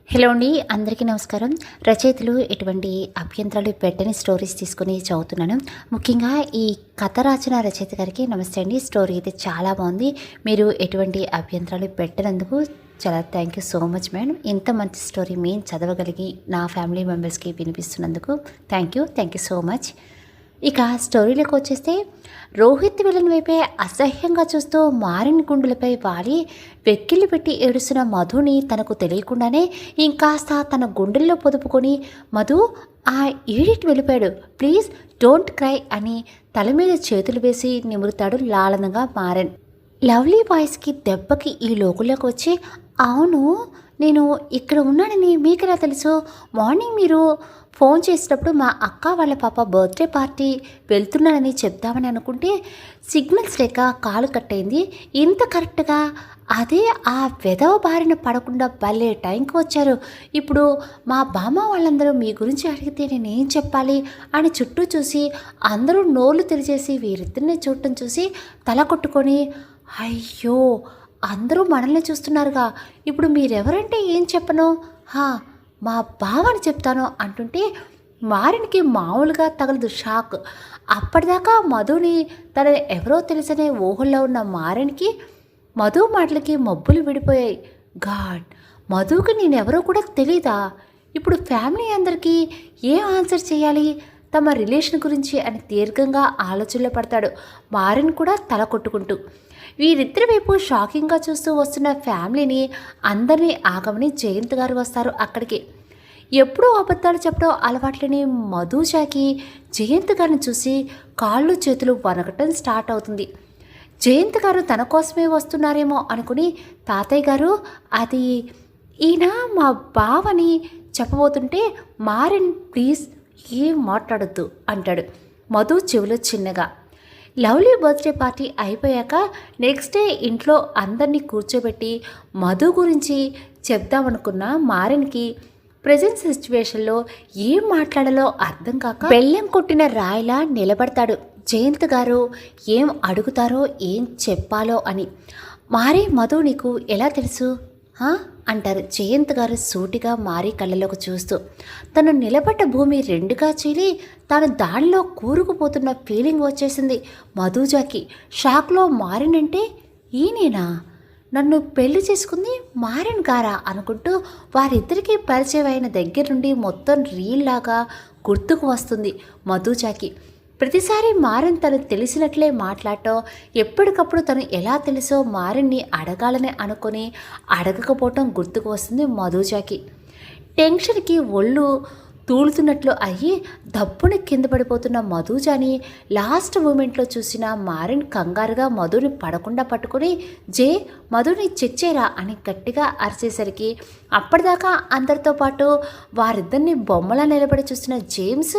Hello అండి, అందరికీ నమస్కారం. రచయితలు ఎటువంటి అభ్యంతరాలు పెట్టని స్టోరీస్ తీసుకొని చదువుతున్నాను. ముఖ్యంగా ఈ కథ రాసిన రచయిత గారికి నమస్తే అండి. స్టోరీ అయితే చాలా బాగుంది. మీరు ఎటువంటి అభ్యంతరాలు పెట్టనందుకు చాలా thank you so much madam. ఇంత మంచి స్టోరీ మేము చదవగలిగి నా ఫ్యామిలీ మెంబర్స్కి వినిపిస్తున్నందుకు థ్యాంక్ యూ సో మచ్. ఇక స్టోరీలోకి వచ్చేస్తే, రోహిత్ విలన్ వైపే అసహ్యంగా చూస్తూ మారిన గుండెలపై వాలి వెక్కిళ్ళు పెట్టి ఏడుస్తున్న మధుని తనకు తెలియకుండానే ఇంకాస్త తన గుండెల్లో పొదుపుకొని, మధు ఆ ఈడిట్ వెళ్ళిపోయాడు, ప్లీజ్ డోంట్ క్రై అని తల మీద చేతులు వేసి నిమురుతాడు లాలనగా మారన్. లవ్లీ వాయిస్కి దెబ్బకి ఈ లోకుల్లోకి వచ్చి, అవును నేను ఇక్కడ ఉన్నానని మీకెలా తెలుసు? మార్నింగ్ మీరు ఫోన్ చేసేటప్పుడు మా అక్క వాళ్ళ పాప బర్త్డే పార్టీ వెళ్తున్నానని చెప్దామని అనుకుంటే సిగ్నల్స్ లేక కాలు కట్టయింది. ఇంత కరెక్ట్గా అదే ఆ వెధవ బారిన పడకుండా భలే టైంకి వచ్చారు. ఇప్పుడు మా బామ్మ వాళ్ళందరూ మీ గురించి అడిగితే నేనేం చెప్పాలి అని చుట్టూ చూసి అందరూ నోళ్ళు తెరిచేసి వీరిద్దరిని చూడటం చూసి తల కొట్టుకొని, అయ్యో అందరూ మనల్ని చూస్తున్నారుగా, ఇప్పుడు మీరెవరంటే ఏం చెప్పను, మా బావని చెప్తాను అంటుంటే మారినికి మామూలుగా తగలదు షాక్. అప్పటిదాకా మధుని తన ఎవరో తెలిసనే ఊహల్లో ఉన్న మారనికి మధు మాటలకి మబ్బులు విడిపోయాయి. గాడ్, మధుకి నేనెవరో కూడా తెలీదా? ఇప్పుడు ఫ్యామిలీ అందరికీ ఏం ఆన్సర్ చేయాలి తమ రిలేషన్ గురించి అని దీర్ఘంగా ఆలోచనలో పడతాడు. మారిన్ కూడా తల కొట్టుకుంటూ వీరిద్దరి వైపు షాకింగ్గా చూస్తూ వస్తున్న ఫ్యామిలీని అందరినీ ఆగమని జయంత్ గారు వస్తారు అక్కడికి. ఎప్పుడూ అబద్ధాలు చెప్పడం అలవాట్లేని మధుజాకి జయంత్ గారిని చూసి కాళ్ళు చేతులు వనకటం స్టార్ట్ అవుతుంది. జయంత్ గారు తన కోసమే వస్తున్నారేమో అనుకుని, తాతయ్య గారు అది ఈయన మా బావని చెప్పబోతుంటే మారిన్ ప్లీజ్ ఏం మాట్లాడొద్దు అంటాడు మధు చెవిలో చిన్నగా. లవ్లీ బర్త్డే పార్టీ అయిపోయాక నెక్స్ట్ డే ఇంట్లో అందరినీ కూర్చోబెట్టి మధు గురించి చెప్దామనుకున్న మారిన్కి ప్రజెంట్ సిచ్యువేషన్లో ఏం మాట్లాడాలో అర్థం కాక బెల్లం కొట్టిన రాయిలా నిలబడతాడు. జయంత్ గారు ఏం అడుగుతారో ఏం చెప్పాలో అని. మారి, మధు నీకు ఎలా తెలుసు అంటారు జయంత్ గారు సూటిగా మారి కళ్ళలోకి చూస్తూ. తను నిలబడ్డ భూమి రెండుగా చీలి తాను దానిలో కూరుకుపోతున్న ఫీలింగ్ వచ్చేసింది మధుజాకి. షాక్లో మారినంటే ఈయనేనా నన్ను పెళ్లి చేసుకుంది మారిన్ గారా అనుకుంటూ వారిద్దరికీ పరిచయం అయిన దగ్గర నుండి మొత్తం రీల్ లాగా గుర్తుకు వస్తుంది మధుజాకి. ప్రతిసారి మారిన్ తను తెలిసినట్లే మాట్లాడటం, ఎప్పటికప్పుడు తను ఎలా తెలుసో మారిన్ని అడగాలని అనుకొని అడగకపోవటం గుర్తుకు వస్తుంది మధుజాకి. టెన్షన్కి ఒళ్ళు తూలుతున్నట్లు అయ్యి దప్పుని కింద పడిపోతున్న మధుజాని లాస్ట్ మూమెంట్లో చూసిన మారిన్ కంగారుగా మధుని పడకుండా పట్టుకుని, మధుని చెక్ చేయరా అని గట్టిగా అరిచేసరికి అప్పటిదాకా అందరితో పాటు వారిద్దరిని బొమ్మలా నిలబడి చూస్తున్న జేమ్స్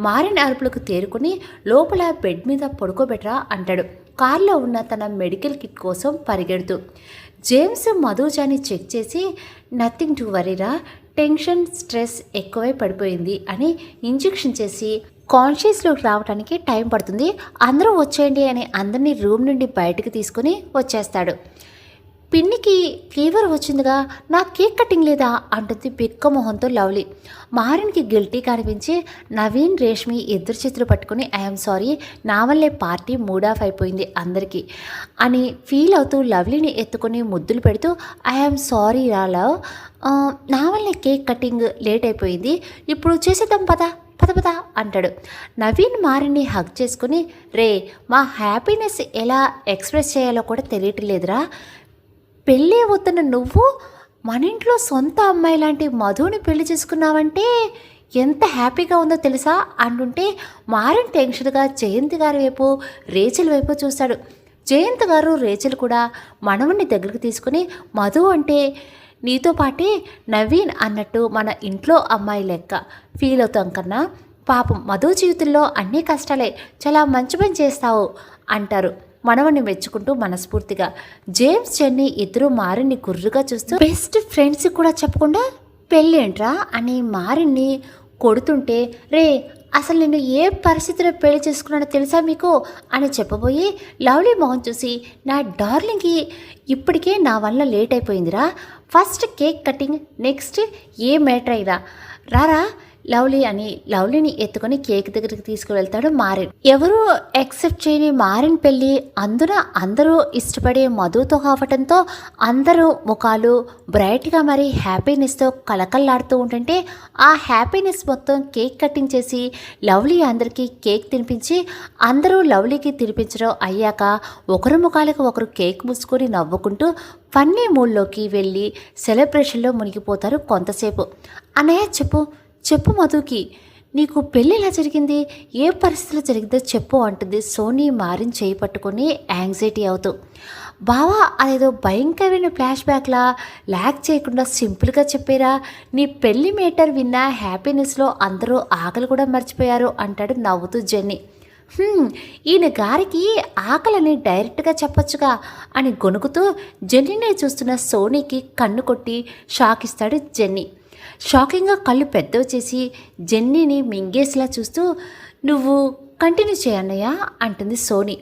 మారిన్ అరుపులకు తేరుకుని లోపల బెడ్ మీద పడుకోబెట్టరా అంటాడు కారులో ఉన్న తన మెడికల్ కిట్ కోసం పరిగెడుతూ. జేమ్స్ మధుజాని చెక్ చేసి, నథింగ్ టు వరీరా, టెన్షన్ స్ట్రెస్ ఎక్కువై పడిపోయింది అని ఇంజెక్షన్ చేసి కాన్షియస్లోకి రావడానికి టైం పడుతుంది, అందరూ వచ్చేయండి అని అందరినీ రూమ్ నుండి బయటకు తీసుకుని వచ్చేస్తాడు. పిన్నికి ఫీవర్ వచ్చిందిగా, నా కేక్ కటింగ్ లేదా అంటుంది బిక్క మొహంతో లవ్లీ. మారిన్కి గిల్టీగా అనిపించి నవీన్ రేష్మి ఇద్దరు చేతులు పట్టుకుని ఐఎమ్ సారీ, నా వల్లే పార్టీ మూడ్ ఆఫ్ అయిపోయింది అందరికీ అని ఫీల్ అవుతూ లవ్లీని ఎత్తుకొని ముద్దులు పెడుతూ ఐఎమ్ సారీ రా లవ్, నా వల్లే కేక్ కటింగ్ లేట్ అయిపోయింది, ఇప్పుడు చేసేద్దాం పద పద అంటాడు. నవీన్ మారిన్ని హగ్ చేసుకుని, రే మా హ్యాపీనెస్ ఎలా ఎక్స్ప్రెస్ చేయాలో కూడా తెలియట్లేదురా, పెళ్ళి అవుతున్న నువ్వు మన ఇంట్లో సొంత అమ్మాయి లాంటి మధుని పెళ్లి చేసుకున్నావంటే ఎంత హ్యాపీగా ఉందో తెలుసా అంటుంటే మారిన్ టెన్షన్గా జయంత్ గారి వైపు రేచల్ వైపు చూస్తాడు. జయంత్ గారు రేచల్ కూడా మనవణ్ణి దగ్గరికి తీసుకుని, మధు అంటే నీతో పాటే నవీన్ అన్నట్టు మన ఇంట్లో అమ్మాయి లెక్క ఫీల్ అవుతాం కన్నా, పాపం మధు జీవితంలో అన్ని కష్టాలే, చాలా మంచి పని చేస్తావు అంటారు మనవన్ని మెచ్చుకుంటూ మనస్ఫూర్తిగా. జేమ్స్ చెన్నీ ఇద్దరు మారిన్ని గుర్రుగా చూస్తూ, బెస్ట్ ఫ్రెండ్స్ కూడా చెప్పకుండా పెళ్ళి ఏంట్రా అని మారిన్ని కొడుతుంటే, రే అసలు నేను ఏ పరిస్థితిలో పెళ్లి చేసుకున్నానో తెలుసా మీకు అని చెప్పబోయి లవ్లీ మొహం చూసి, నా డార్లింగ్కి ఇప్పటికే నా వల్ల లేట్ అయిపోయిందిరా, ఫస్ట్ కేక్ కటింగ్, నెక్స్ట్ ఏ మ్యాటర్ అయినా రారా లవ్లీ అని లవ్లీని ఎత్తుకొని కేక్ దగ్గరికి తీసుకువెళ్తాడు మారిన్. ఎవరు యాక్సెప్ట్ చేయని మారిన్ పెళ్ళి అందున అందరూ ఇష్టపడే మధుతో కావటంతో అందరూ ముఖాలు బ్రైట్గా మరి హ్యాపీనెస్తో కలకల్లాడుతూ ఉంటుంటే ఆ హ్యాపీనెస్ మొత్తం కేక్ కటింగ్ చేసి లవ్లీ అందరికీ కేక్ తినిపించి అందరూ లవ్లీకి తినిపించడం అయ్యాక ఒకరి ముఖాలకు ఒకరు కేక్ మూసుకొని నవ్వుకుంటూ ఫన్నీ మూడ్లోకి వెళ్ళి సెలబ్రేషన్లో మునిగిపోతారు కొంతసేపు. అన్నయ్య చెప్పు మధుకి, నీకు పెళ్ళి ఎలా జరిగింది, ఏ పరిస్థితులు జరిగిందో చెప్పు అంటుంది సోనీ మారిన్ చేయి పట్టుకొని యాంగ్జైటీ అవుతూ. బావా అదేదో భయంకరమైన ఫ్లాష్ బ్యాక్లా ల్యాక్ చేయకుండా సింపుల్గా చెప్పారా, నీ పెళ్ళి మేటర్ విన్న హ్యాపీనెస్లో అందరూ ఆకలి కూడా మర్చిపోయారు అంటాడు నవ్వుతూ జెన్నీ. ఈయన గారికి ఆకలని డైరెక్ట్గా చెప్పొచ్చుగా అని గొనుకుతూ జెన్నీని చూస్తున్న సోనీకి కన్ను కొట్టి షాక్ ఇస్తాడు జెన్నీ. షాకింగ్గా కళ్ళు పెద్దవి చేసి జెన్నీని మింగేసిలా చూస్తూ నువ్వు కంటిన్యూ చేయన్నయ్య అంటుంది సోనీ.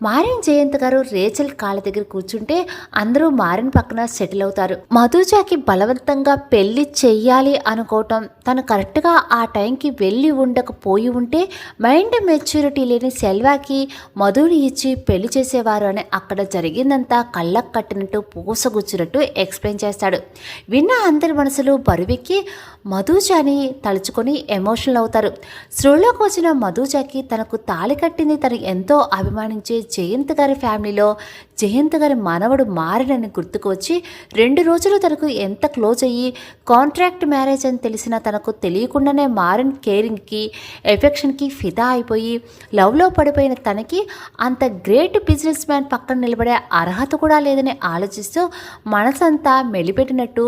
మారిన్ జయంత్ గారు రేచల్ కాళ్ళ దగ్గర కూర్చుంటే అందరూ మారిన్ పక్కన సెటిల్ అవుతారు. మధుజాకి బలవంతంగా పెళ్లి చెయ్యాలి అనుకోవటం, తను కరెక్ట్గా ఆ టైంకి వెళ్ళి ఉండకపోయి ఉంటే మైండ్ మెచ్యూరిటీ లేని సెల్వాకి మధుని ఇచ్చి పెళ్లి చేసేవారు అని అక్కడ జరిగిందంతా కళ్ళకు కట్టినట్టు పూసగుచ్చినట్టు ఎక్స్ప్లెయిన్ చేస్తాడు. విన్న అందరి మనసులు బరువెక్కి మధుజాని తలుచుకొని ఎమోషనల్ అవుతారు. స్త్రీలోకి వచ్చిన మధుజాకి తనకు తాళి కట్టింది తను ఎంతో అభిమానించే జయంత్ గారి ఫ్యామిలీలో జయంత్ గారి మనవడు మారినని గుర్తుకు వచ్చి 2 రోజులు తనకు ఎంత క్లోజ్ అయ్యి కాంట్రాక్ట్ మ్యారేజ్ అని తెలిసినా తనకు తెలియకుండానే మారిన్ కేరింగ్కి ఎఫెక్షన్కి ఫిదా అయిపోయి లవ్లో పడిపోయిన తనకి అంత గ్రేట్ బిజినెస్ మ్యాన్ పక్కన నిలబడే అర్హత కూడా లేదని ఆలోచిస్తూ మనసంతా మెలిపెట్టినట్టు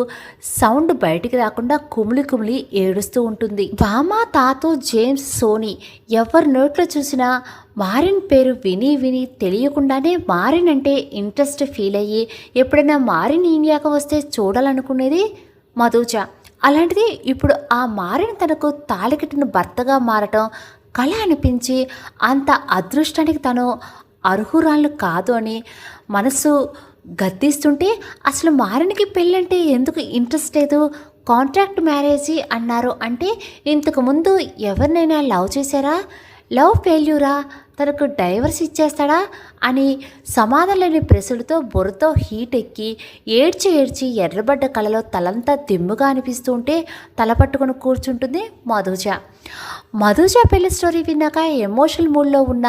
సౌండ్ బయటికి రాకుండా కుమిలి ఏడుస్తూ ఉంటుంది. బామ్మ, తాతో, జేమ్స్, సోనీ ఎవరి నోట్లో చూసినా మారిన్ పేరు విని తెలియకుండానే మారిన్ అంటే ఇంట్రెస్ట్ ఫీల్ అయ్యి ఎప్పుడైనా మారిన్ ఇండియాకు వస్తే చూడాలనుకునేది మధుజ. అలాంటిది ఇప్పుడు ఆ మారిన్ తనకు తాళికట్టిన భర్తగా మారటం కళ అనిపించి అంత అదృష్టానికి తను అర్హురాళ్ళు కాదు అని మనసు గద్దిస్తుంటే అసలు మారిన్కి పెళ్ళంటే ఎందుకు ఇంట్రెస్ట్ లేదు, కాంట్రాక్ట్ మ్యారేజీ అన్నారు అంటే ఇంతకుముందు ఎవరినైనా లవ్ చేశారా, లవ్ ఫెయిల్యూరా, తనకు డైవర్స్ ఇచ్చేస్తాడా అని సమాధానం లేని ప్రశ్నలతో బుర్రతో హీట్ ఎక్కి ఏడ్చి ఎర్రబడ్డ కళలో తలంతా దిమ్ముగా అనిపిస్తూ ఉంటే తల పట్టుకొని కూర్చుంటుంది మధుజ పెళ్లి స్టోరీ విన్నాక ఎమోషనల్ మూడ్లో ఉన్న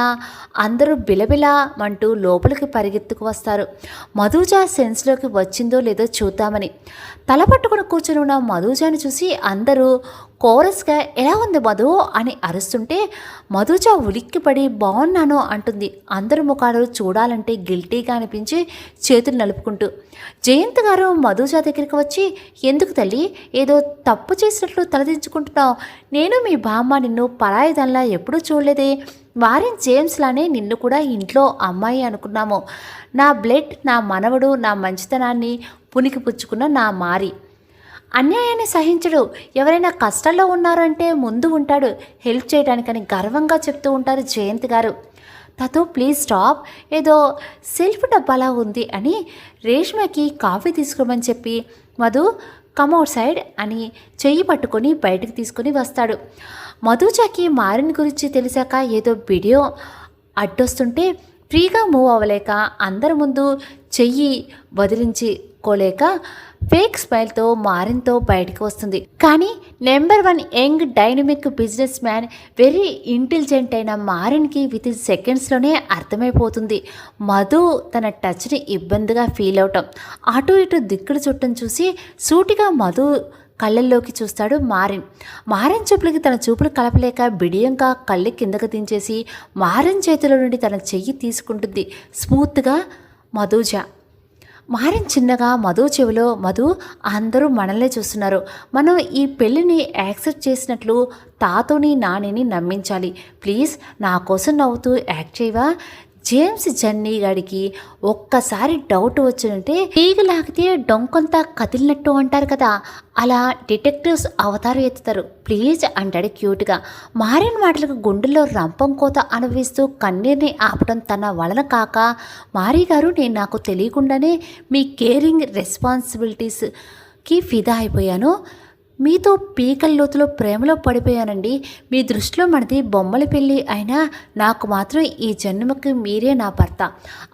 అందరూ బిలబిలమంటూ లోపలికి పరిగెత్తుకు వస్తారు. మధుజ సెన్స్లోకి వచ్చిందో లేదో చూద్దామని. తల పట్టుకుని కూర్చుని ఉన్న మధుజాని చూసి అందరూ కోరస్గా ఎలా ఉంది మధు అని అరుస్తుంటే మధుజ ఉలిక్కిపడి బాగున్నాను అంటుంది. అందరు ముఖాలు చూడాలంటే గిల్టీగా అనిపించి చేతులు నలుపుకుంటూ. జయంత్ గారు మధుజ దగ్గరికి వచ్చి ఎందుకు తల్లి ఏదో తప్పు చేసినట్లు తలదించుకుంటున్నావు, నేను మీ బామ్మ నిన్ను పరాయిదల్లా ఎప్పుడూ చూడలేదే, మారిన్ జేమ్స్ లానే నిన్ను కూడా ఇంట్లో అమ్మాయి అనుకున్నాము, నా బ్లడ్, నా మనవడు, నా మంచితనాన్ని పునికి పుచ్చుకున్న నా మారి అన్యాయాన్ని సహించడు, ఎవరైనా కష్టాల్లో ఉన్నారంటే ముందు ఉంటాడు హెల్ప్ చేయడానికని గర్వంగా చెప్తూ ఉంటారు జయంత్ గారు. తతో ప్లీజ్ స్టాప్, ఏదో సెల్ఫ్ డబ్బాలా ఉంది అని రేష్మకి కాఫీ తీసుకోమని చెప్పి మధు కమ్ అవుట్ సైడ్ అని చెయ్యి పట్టుకొని బయటకు తీసుకొని వస్తాడు. మధుజాకి మారిన్ గురించి తెలిసాక ఏదో వీడియో అడ్డొస్తుంటే ఫ్రీగా మూవ్ అవ్వలేక అందరి ముందు చెయ్యి వదిలించుకోలేక ఫేక్ స్మైల్తో మారిన్తో బయటకు వస్తుంది. కానీ number 1 young dynamic business man, very intelligent అయిన మారిన్కి విత్ సెకండ్స్లోనే అర్థమైపోతుంది మధు తన టచ్ని ఇబ్బందిగా ఫీల్ అవటం. అటు ఇటు దిక్కుడు చుట్టం చూసి సూటిగా మధు కళ్ళల్లోకి చూస్తాడు మారిన్ చూపులకి తన చూపులు కలపలేక బిడియంగా కళ్ళు కిందకు దించేసి మారిన్ చేతిలో నుండి తన చెయ్యి తీసుకుంటుంది స్మూత్గా మధుజ. మారిన్ చిన్నగా మధు చెవిలో, మధు అందరూ మనల్నే చూస్తున్నారు, మనం ఈ పెళ్ళిని యాక్సెప్ట్ చేసినట్లు తాతోని నానిని నమ్మించాలి, ప్లీజ్ నా కోసం నవ్వుతూ యాక్ట్ చేయవా. జేమ్స్ జన్నీ గాడికి ఒక్కసారి డౌట్ వచ్చినంటే తీగ లాగితే డొంకంతా కదిలినట్టు అంటారు కదా, అలా డిటెక్టివ్స్ అవతారం ఎత్తుతారు, ప్లీజ్ అంటాడు క్యూట్గా. మారిన మాటలకు గుండెల్లో రంపం కోత అనుభవిస్తూ కన్నీర్ని ఆపడం తన వలన కాక, మారీ గారు నేను నాకు తెలియకుండానే మీ కేరింగ్ రెస్పాన్సిబిలిటీస్ కి ఫిదా అయిపోయాను. మీతో పీకల లోతులో ప్రేమలో పడిపోయానండి. మీ దృష్టిలో మనది బొమ్మల పెళ్ళి అయినా నాకు మాత్రం ఈ జన్మకి మీరే నా భర్త.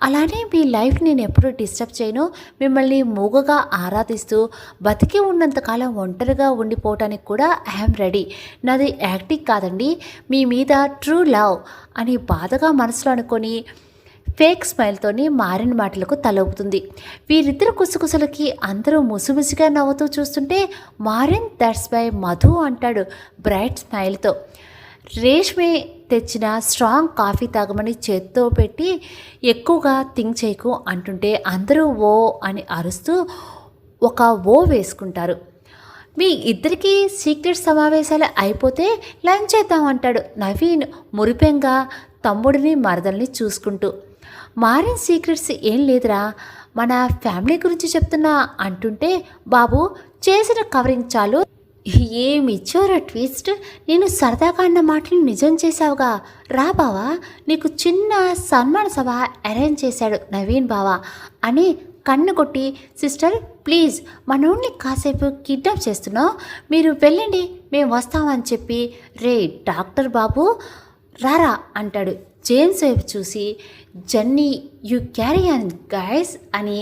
అలానే మీ లైఫ్ నేను ఎప్పుడూ డిస్టర్బ్ చేయను. మిమ్మల్ని మూగగా ఆరాధిస్తూ బతికి ఉన్నంతకాలం ఒంటరిగా ఉండిపోవటానికి కూడా ఐఎమ్ రెడీ. నాది యాక్టింగ్ కాదండి, మీ మీద ట్రూ లవ్ అని బాధగా మనసులో అనుకొని ఫేక్ స్మైల్తోని మారిన మాటలకు తలవుతుంది. వీరిద్దరు కుసకుసలకి అందరూ ముసిముసిగా నవ్వుతూ చూస్తుంటే మారిన్ దట్స్ బై మధు అంటాడు బ్రైట్ స్మైల్తో. రేష్మి తెచ్చిన స్ట్రాంగ్ కాఫీ తాగమని చేత్తో పెట్టి ఎక్కువగా థింక్ చేయకు అంటుంటే అందరూ ఓ అని అరుస్తూ ఒక ఓ వేసుకుంటారు. మీ ఇద్దరికీ సీక్రెట్ సమావేశాలు అయిపోతే లంచ్ చేద్దాం అంటాడు నవీన్ మురిపెంగా తమ్ముడిని మరదల్ని చూసుకుంటూ. మారిన్ సీక్రెట్స్ ఏం లేదురా, మన ఫ్యామిలీ గురించి చెప్తున్నా అంటుంటే బాబు చేసిన కవరింగ్ చాలు. ఏమిచ్చోరా ట్విస్ట్, నేను సరదాగా అన్న మాటలు నిజం చేశావుగా. రా బావా, నీకు చిన్న సన్మాన సభ అరేంజ్ చేశాడు నవీన్ బావా అని కన్ను కొట్టి, సిస్టర్ ప్లీజ్ మనోడిని కాసేపు కిడ్నాప్ చేస్తున్నావు, మీరు వెళ్ళండి మేము వస్తామని చెప్పి, రే డాక్టర్ బాబు రారా అంటాడు. జేమ్స్ వైపు చూసి Janni you carry on guys అని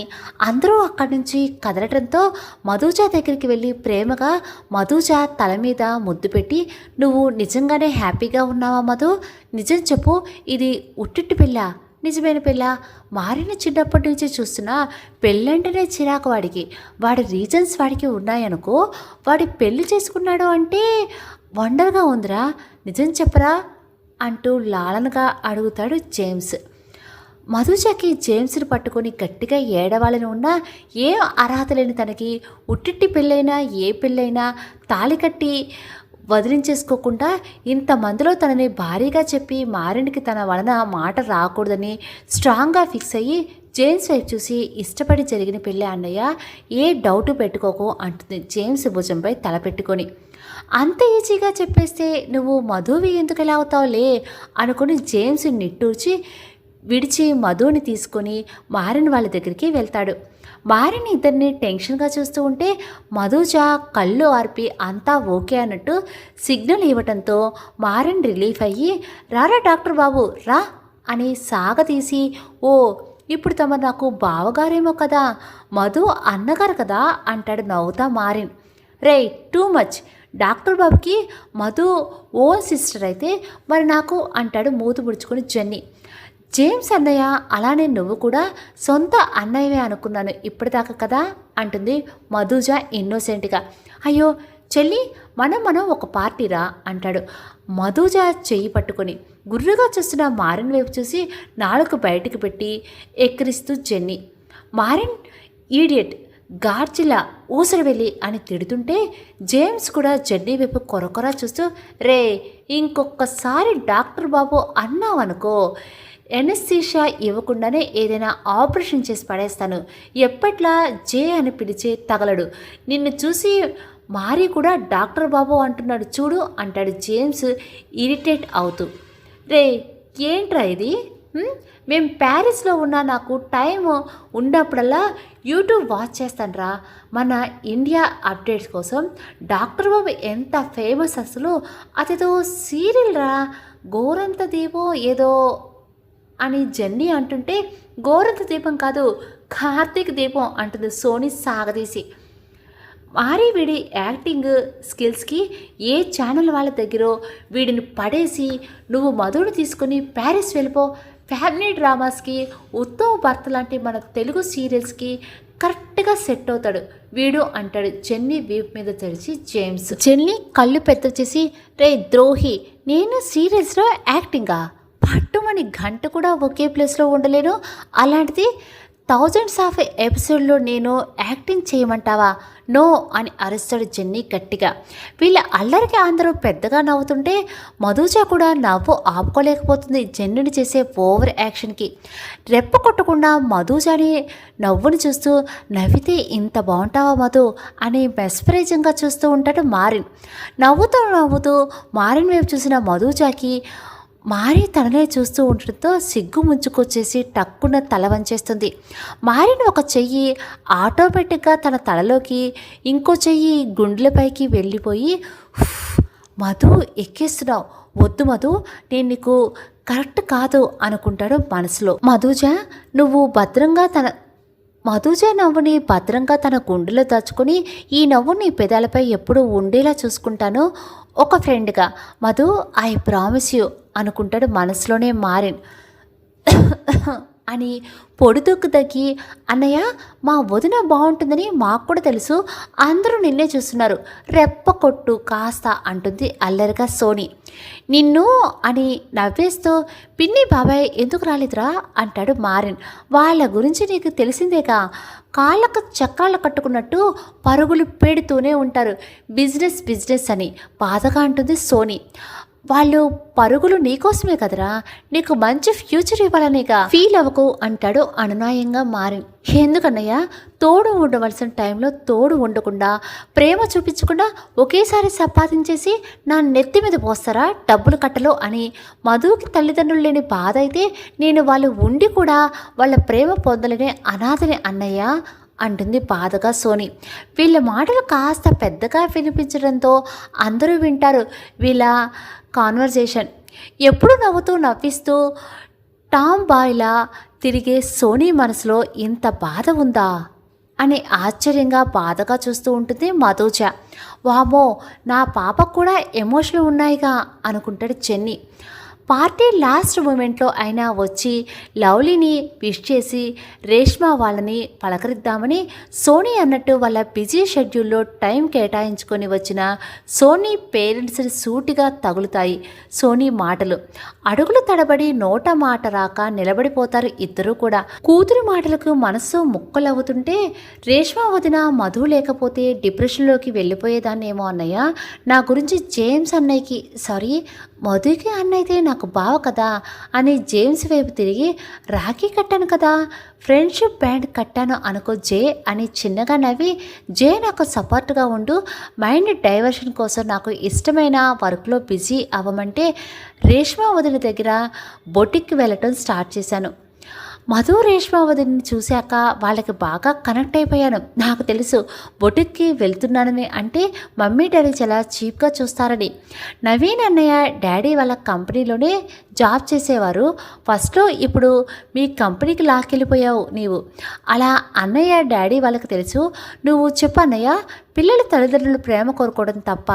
అందరూ అక్కడి నుంచి కదలటంతో మధుజ దగ్గరికి వెళ్ళి ప్రేమగా మధుజ తల మీద ముద్దు పెట్టి, నువ్వు నిజంగానే హ్యాపీగా ఉన్నావా మధు, నిజం చెప్పు, ఇది ఉట్టిట్టు పెళ్ళా నిజమైన పెళ్ళా? మారిన చిన్నప్పటి నుంచి చూస్తున్నా పెళ్ళంటేనే చిరాకు వాడికి, వాడి రీజన్స్ వాడికి ఉన్నాయనుకో, వాడి పెళ్ళి చేసుకున్నాడు అంటే వండర్గా ఉందిరా, నిజం చెప్పరా అంటూ లాలనగా అడుగుతాడు జేమ్స్. మధుజకి జేమ్స్ని పట్టుకొని గట్టిగా ఏడవాలని ఉన్నా ఏం అర్హత లేని తనకి ఉట్టిట్టి పెళ్ళైనా ఏ పెళ్ళైనా తాళి కట్టి వదిలించేసుకోకుండా ఇంతమందిలో తనని భారీగా చెప్పి మారినికి తన వలన మాట రాకూడదని స్ట్రాంగ్గా ఫిక్స్ అయ్యి జేమ్స్ వైపు చూసి, ఇష్టపడి జరిగిన పెళ్ళి అన్నయ్య, ఏ డౌటు పెట్టుకోకు అంటుంది జేమ్స్ భుజంపై తల పెట్టుకొని. అంత ఈజీగా చెప్పేస్తే నువ్వు మధువి ఎందుకు ఎలా అవుతావులే అనుకుని జేమ్స్ నిట్టూర్చి విడిచి మధుని తీసుకొని మారిన్ వాళ్ళ దగ్గరికి వెళ్తాడు. మారిన్ ఇద్దరిని టెన్షన్గా చూస్తూ ఉంటే మధుజ కళ్ళు ఆర్పి అంతా ఓకే అన్నట్టు సిగ్నల్ ఇవ్వటంతో మారిన్ రిలీఫ్ అయ్యి, రారా డాక్టర్ బాబు రా అని సాగతీసి, ఓ ఇప్పుడు తమ నాకు బావగారేమో కదా, మధు అన్నగారు కదా అంటాడు నవ్వుతా మారిన్. రే టూ మచ్, డాక్టర్ బాబుకి మధు ఓన్ సిస్టర్ అయితే మరి నాకు అంటాడు మూతు పుడుచుకొని జెన్నీ. జేమ్స్ అన్నయ్య, అలానే నువ్వు కూడా సొంత అన్నయ్యవే అనుకున్నాను ఇప్పటిదాకా కదా అంటుంది మధుజ ఇన్నోసెంట్గా. అయ్యో చెల్లి, మనం ఒక పార్టీరా అంటాడు మధుజ చెయ్యి పట్టుకొని. గుర్రుగా చూస్తున్న మారిన్ వైపు చూసి నాలుగు బయటికి పెట్టి ఎక్కిరిస్తూ జెన్నీ. మారిన్ ఈడియట్, గార్జిలా, ఊసరి వెళ్ళి అని తిడుతుంటే జేమ్స్ కూడా జెన్నీ వైపు కొరకొరా చూస్తూ, రే ఇంకొకసారి డాక్టర్ బాబు అన్నావనుకో ఎనస్థీషియా ఇవ్వకుండానే ఏదైనా ఆపరేషన్ చేసి పడేస్తాను, ఎప్పట్లా జే అని పిలిచే తగలడు, నిన్ను చూసి మారి కూడా డాక్టర్ బాబు అంటున్నాడు చూడు అంటాడు జేమ్స్ ఇరిటేట్ అవుతూ. రే ఏంట్రా ఇది, మేము ప్యారిస్లో ఉన్న నాకు టైం ఉన్నప్పుడల్లా యూట్యూబ్ వాచ్ చేస్తానురా మన ఇండియా అప్డేట్స్ కోసం. డాక్టర్ బాబు ఎంత ఫేమస్ అసలు, అదేదో సీరియల్ రా, గోరంత దీపం ఏదో అని జెన్నీ అంటుంటే, గోరంత దీపం కాదు కార్తీక్ దీపం అంటుంది సోనీ సాగదీసి. మారి వీడి యాక్టింగ్ స్కిల్స్కి ఏ ఛానల్ వాళ్ళ దగ్గర వీడిని పడేసి నువ్వు మధుని తీసుకొని ప్యారిస్ వెళ్ళిపో, ఫ్యామిలీ డ్రామాస్కి ఉత్తమ భర్త లాంటి మన తెలుగు సీరియల్స్కి కరెక్ట్గా సెట్ అవుతాడు వీడు అంటాడు జెన్నీ వీప్ మీద తెరిచి జేమ్స్. జెన్నీ కళ్ళు పెద్ద చేసి, రే ద్రోహి, నేను సీరియల్స్లో యాక్టింగా పట్టుమని గంట కూడా ఒకే ప్లేస్లో ఉండలేను, అలాంటిది థౌజండ్స్ ఆఫ్ ఎపిసోడ్లో నేను యాక్టింగ్ చేయమంటావా, నో అని అరుస్తాడు జెన్నీ గట్టిగా. వీళ్ళ అల్లరికి అందరూ పెద్దగా నవ్వుతుంటే మధుజ కూడా నవ్వు ఆపుకోలేకపోతుంది జెన్నీని చేసే ఓవర్ యాక్షన్కి. రెప్ప కొట్టకుండా మధుజని నవ్వుని చూస్తూ, నవ్వితే ఇంత బాగుంటావా మధు అని మెస్పరైజింగ్గా చూస్తూ ఉంటాడు మారిన్. నవ్వుతూ మారిన్ వైపు చూసిన మధుజకి మారి తననే చూస్తూ ఉండడంతో సిగ్గు ముంచుకొచ్చేసి టక్కున తల వంచేస్తుంది. మారిన ఒక చెయ్యి ఆటోమేటిక్గా తన తలలోకి, ఇంకో చెయ్యి గుండెలపైకి వెళ్ళిపోయి, మధు ఎక్కేస్తున్నావు, వద్దు మధు, నేను నీకు కరెక్ట్ కాదు అనుకుంటాడు మనసులో. మధుజ నవ్వుని భద్రంగా తన గుండెలో దాచుకొని, ఈ నవ్వు నీ పెదాలపై ఎప్పుడూ ఉండేలా చూసుకుంటాను ఒక ఫ్రెండ్గా మధు, ఐ ప్రామిస్ యూ అనుకుంటాడు మనసులోనే మారిన్. అని పొడిదొక్కు తగ్గి, అన్నయ్య మా వదిన బాగుంటుందని మాకు కూడా తెలుసు, అందరూ నిన్నే చూస్తున్నారు, రెప్ప కొట్టు కాస్త అంటుంది అల్లరిగా సోని. నిన్ను అని నవ్వేస్తూ, పిన్ని బాబాయ్ ఎందుకు రాలేదురా అంటాడు మారిన్. వాళ్ళ గురించి నీకు తెలిసిందేగా, కాళ్ళకు చక్రాలు కట్టుకున్నట్టు పరుగులు పెడుతూనే ఉంటారు, బిజినెస్ బిజినెస్ అని బాధగా అంటుంది సోని. వాళ్ళు పరుగులు నీకోసమే కదరా, నీకు మంచి ఫ్యూచర్ ఇవ్వాలనేగా, ఫీల్ అవ్వకు అంటాడు అనునాయంగా మారిన్. ఎందుకన్నయ్య, తోడు ఉండవలసిన టైంలో తోడు ఉండకుండా, ప్రేమ చూపించకుండా ఒకేసారి సంపాదించేసి నా నెత్తి మీద పోస్తారా డబ్బులు కట్టలు అని. మధుకి తల్లిదండ్రులు లేని బాధ అయితే, నేను వాళ్ళు ఉండి కూడా వాళ్ళ ప్రేమ పొందలేని అనాథని అన్నయ్య అంటుంది బాధగా సోని. వీళ్ళ మాటలు కాస్త పెద్దగా వినిపించడంతో అందరూ వింటారు వీళ్ళ కాన్వర్జేషన్. ఎప్పుడు నవ్వుతూ నవ్విస్తూ టామ్ బాయ్లా తిరిగే సోనీ మనసులో ఇంత బాధ ఉందా అని ఆశ్చర్యంగా బాధగా చూస్తూ ఉంటుంది మధుజ. వామో, నా పాపకు కూడా ఎమోషనల్ ఉన్నాయిగా అనుకుంటాడు చెన్ని. పార్టీ లాస్ట్ మూమెంట్లో అయినా వచ్చి లవ్లీని విష్ చేసి రేష్మా వాళ్ళని పలకరిద్దామని సోనీ అన్నట్టు వాళ్ళ బిజీ షెడ్యూల్లో టైం కేటాయించుకొని వచ్చిన సోనీ పేరెంట్స్ని సూటిగా తగులుతాయి సోనీ మాటలు. అడుగులు తడబడి నోట మాట రాక నిలబడిపోతారు ఇద్దరూ కూడా. కూతురి మాటలకు మనసు ముక్కలవుతుంటే, రేష్మా వదిన మధు లేకపోతే డిప్రెషన్లోకి వెళ్ళిపోయేదాన్నేమో అన్నయ్య, నా గురించి జేమ్స్ అన్నయ్యకి, సారీ మధుకి అన్నైతే నాకు బావ కదా అని జేమ్స్ వైపు తిరిగి, రాఖీ కట్టాను కదా, ఫ్రెండ్షిప్ బ్యాండ్ కట్టాను అనుకో జే అని చిన్నగా నవ్వి, జే నాకు సపోర్ట్గా ఉండు, మైండ్ డైవర్షన్ కోసం నాకు ఇష్టమైన వర్క్లో బిజీ అవ్వమంటే రేష్మా వదిన దగ్గర బొటిక్కి వెళ్ళటం స్టార్ట్ చేశాను. మధు రేష్మా వదిని చూశాక వాళ్ళకి బాగా కనెక్ట్ అయిపోయాను. నాకు తెలుసు బొటిక్కి వెళ్తున్నానని, అంటే మమ్మీ డాడీ చాలా చీప్గా చూస్తారని. నవీన్ అన్నయ్య డాడీ వాళ్ళ కంపెనీలోనే జాబ్ చేసేవారు ఫస్ట్లో, ఇప్పుడు మీ కంపెనీకి లాక్కెళ్ళిపోయావు నీవు. అలా అన్నయ్య డాడీ వాళ్ళకి తెలుసు. నువ్వు చెప్పు అన్నయ్య, పిల్లల తల్లిదండ్రులు ప్రేమ కోరుకోవడం తప్ప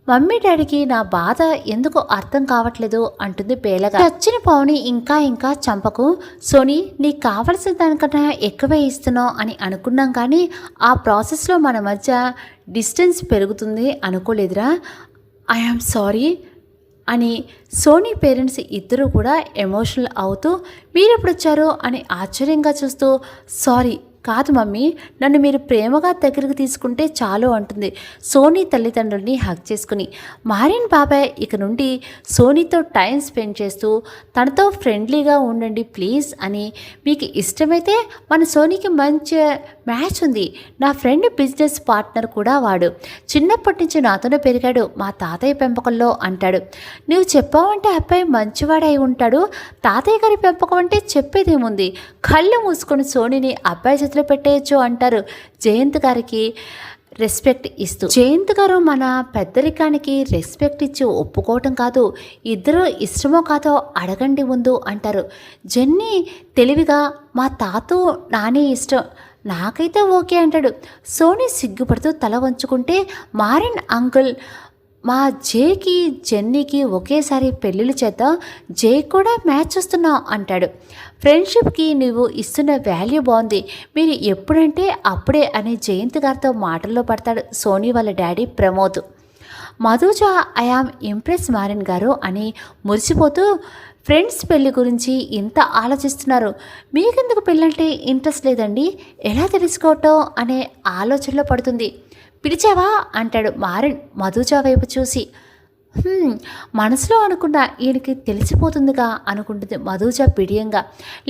మమ్మీ డాడీకి నా బాధ ఎందుకు అర్థం కావట్లేదు అంటుంది బేలగా. చచ్చిన పావుని ఇంకా ఇంకా చంపకు సోనీ, నీకు కావలసిన దానికన్నా ఎక్కువే ఇస్తున్నావు అని అనుకున్నాం, కానీ ఆ ప్రాసెస్లో మన మధ్య డిస్టెన్స్ పెరుగుతుంది అనుకోలేదురా, ఐఆమ్ సారీ అని సోనీ పేరెంట్స్ ఇద్దరు కూడా ఎమోషనల్ అవుతూ, మీరెప్పుడు వచ్చారు అని ఆశ్చర్యంగా చూస్తూ, సారీ కాదు మమ్మీ, నన్ను మీరు ప్రేమగా దగ్గరికి తీసుకుంటే చాలు అంటుంది సోనీ తల్లిదండ్రుల్ని హక్ చేసుకుని. మారిన్ బాబాయ్ ఇక నుండి సోనీతో టైం స్పెండ్ చేస్తూ, తనతో ఫ్రెండ్లీగా ఉండండి ప్లీజ్ అని, మీకు ఇష్టమైతే మన సోనీకి మంచి మ్యాచ్ ఉంది, నా ఫ్రెండ్ బిజినెస్ పార్ట్నర్ కూడా వాడు, చిన్నప్పటి నుంచి నాతోనే పెరిగాడు మా తాతయ్య పెంపకంలో అంటాడు. నువ్వు చెప్పావంటే అబ్బాయి మంచివాడై ఉంటాడు, తాతయ్య గారి పెంపకం అంటే చెప్పేదేముంది, కళ్ళు మూసుకొని సోనీని అబ్బాయి చేతిలో పెట్టేయచ్చు అంటారు జయంత్ గారికి రెస్పెక్ట్ ఇస్తూ. జయంత్ గారు మన పెద్దరికానికి రెస్పెక్ట్ ఇచ్చి ఒప్పుకోవటం కాదు, ఇద్దరు ఇష్టమో కాదో అడగండి ముందు అంటారు. జెన్నీ తెలివిగా, మా తాతూ నాని ఇష్టం, నాకైతే ఓకే అంటాడు. సోనీ సిగ్గుపడుతూ తల వంచుకుంటే, మారిన్ అంకుల్ మా జేకి జెన్నీకి ఒకేసారి పెళ్ళిళ్ళు చేద్దాం, జే కూడా మ్యాచ్ చూస్తున్నావు అంటాడు. ఫ్రెండ్షిప్కి నువ్వు ఇస్తున్న వాల్యూ బాగుంది, మీరు ఎప్పుడంటే అప్పుడే అని జయంత్ గారితో మాటల్లో పడతాడు సోనీ వాళ్ళ డాడీ ప్రమోద్. మధుజ ఐఆమ్ ఇంప్రెస్ మారిన్ గారు అని మురిసిపోతూ, ఫ్రెండ్స్ పెళ్ళి గురించి ఇంత ఆలోచిస్తున్నారు, మీకెందుకు పెళ్ళంటే ఇంట్రెస్ట్ లేదండి, ఎలా తెలుసుకోవటం అనే ఆలోచనలో పడుతుంది. పిలిచావా అంటాడు మారిన్ మధుజ వైపు చూసి. మనసులో అనుకున్న ఈయనకి తెలిసిపోతుందిగా అనుకుంటుంది మధుజ బిడియంగా.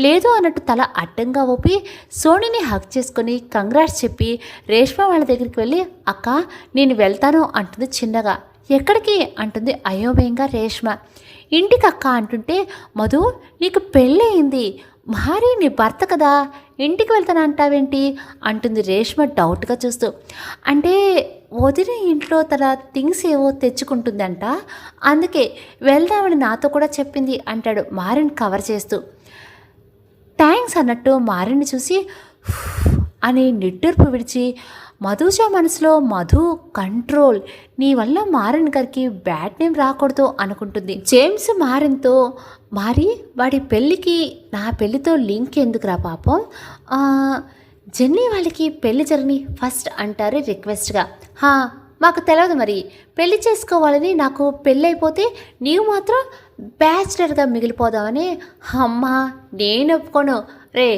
లేదు అన్నట్టు తల అడ్డంగా ఊపి సోనీని హక్ చేసుకుని కంగ్రాట్స్ చెప్పి రేష్మా వాళ్ళ దగ్గరికి వెళ్ళి, అక్క నేను వెళ్తాను అంటుంది చిన్నగా. ఎక్కడికి అంటుంది అయోమయంగా రేష్మ. ఇంటికి అక్క అంటుంటే, మధు నీకు పెళ్ళయింది, మరి నీ భర్త కదా, ఇంటికి వెళ్తానంటావేంటి అంటుంది రేష్మ డౌట్గా చూస్తూ. అంటే వదిన ఇంట్లో తన థింగ్స్ ఏవో తెచ్చుకుంటుందంట, అందుకే వెళ్దామని నాతో కూడా చెప్పింది అంటాడు మారిన్ కవర్ చేస్తూ. థ్యాంక్స్ అన్నట్టు మారిని చూసి అని నిట్టూర్పు విడిచి, మధుజ మనసులో మధు కంట్రోల్, నీ వల్ల మారిన్ గారికి బ్యాడ్ నేమ్ రాకూడదు అనుకుంటుంది. జేమ్స్ మారిన్తో, మరి వాడి పెళ్ళికి నా పెళ్ళితో లింక్ ఎందుకురా పాపం, జెన్నీ వాళ్ళకి పెళ్లి జరగని ఫస్ట్ అంటారు రిక్వెస్ట్గా. మాకు తెలియదు మరి, పెళ్లి చేసుకోవాలని, నాకు పెళ్ళి అయిపోతే నీవు మాత్రం బ్యాచిలర్గా మిగిలిపోదామని. అమ్మా నేను ఒప్పుకోను రే,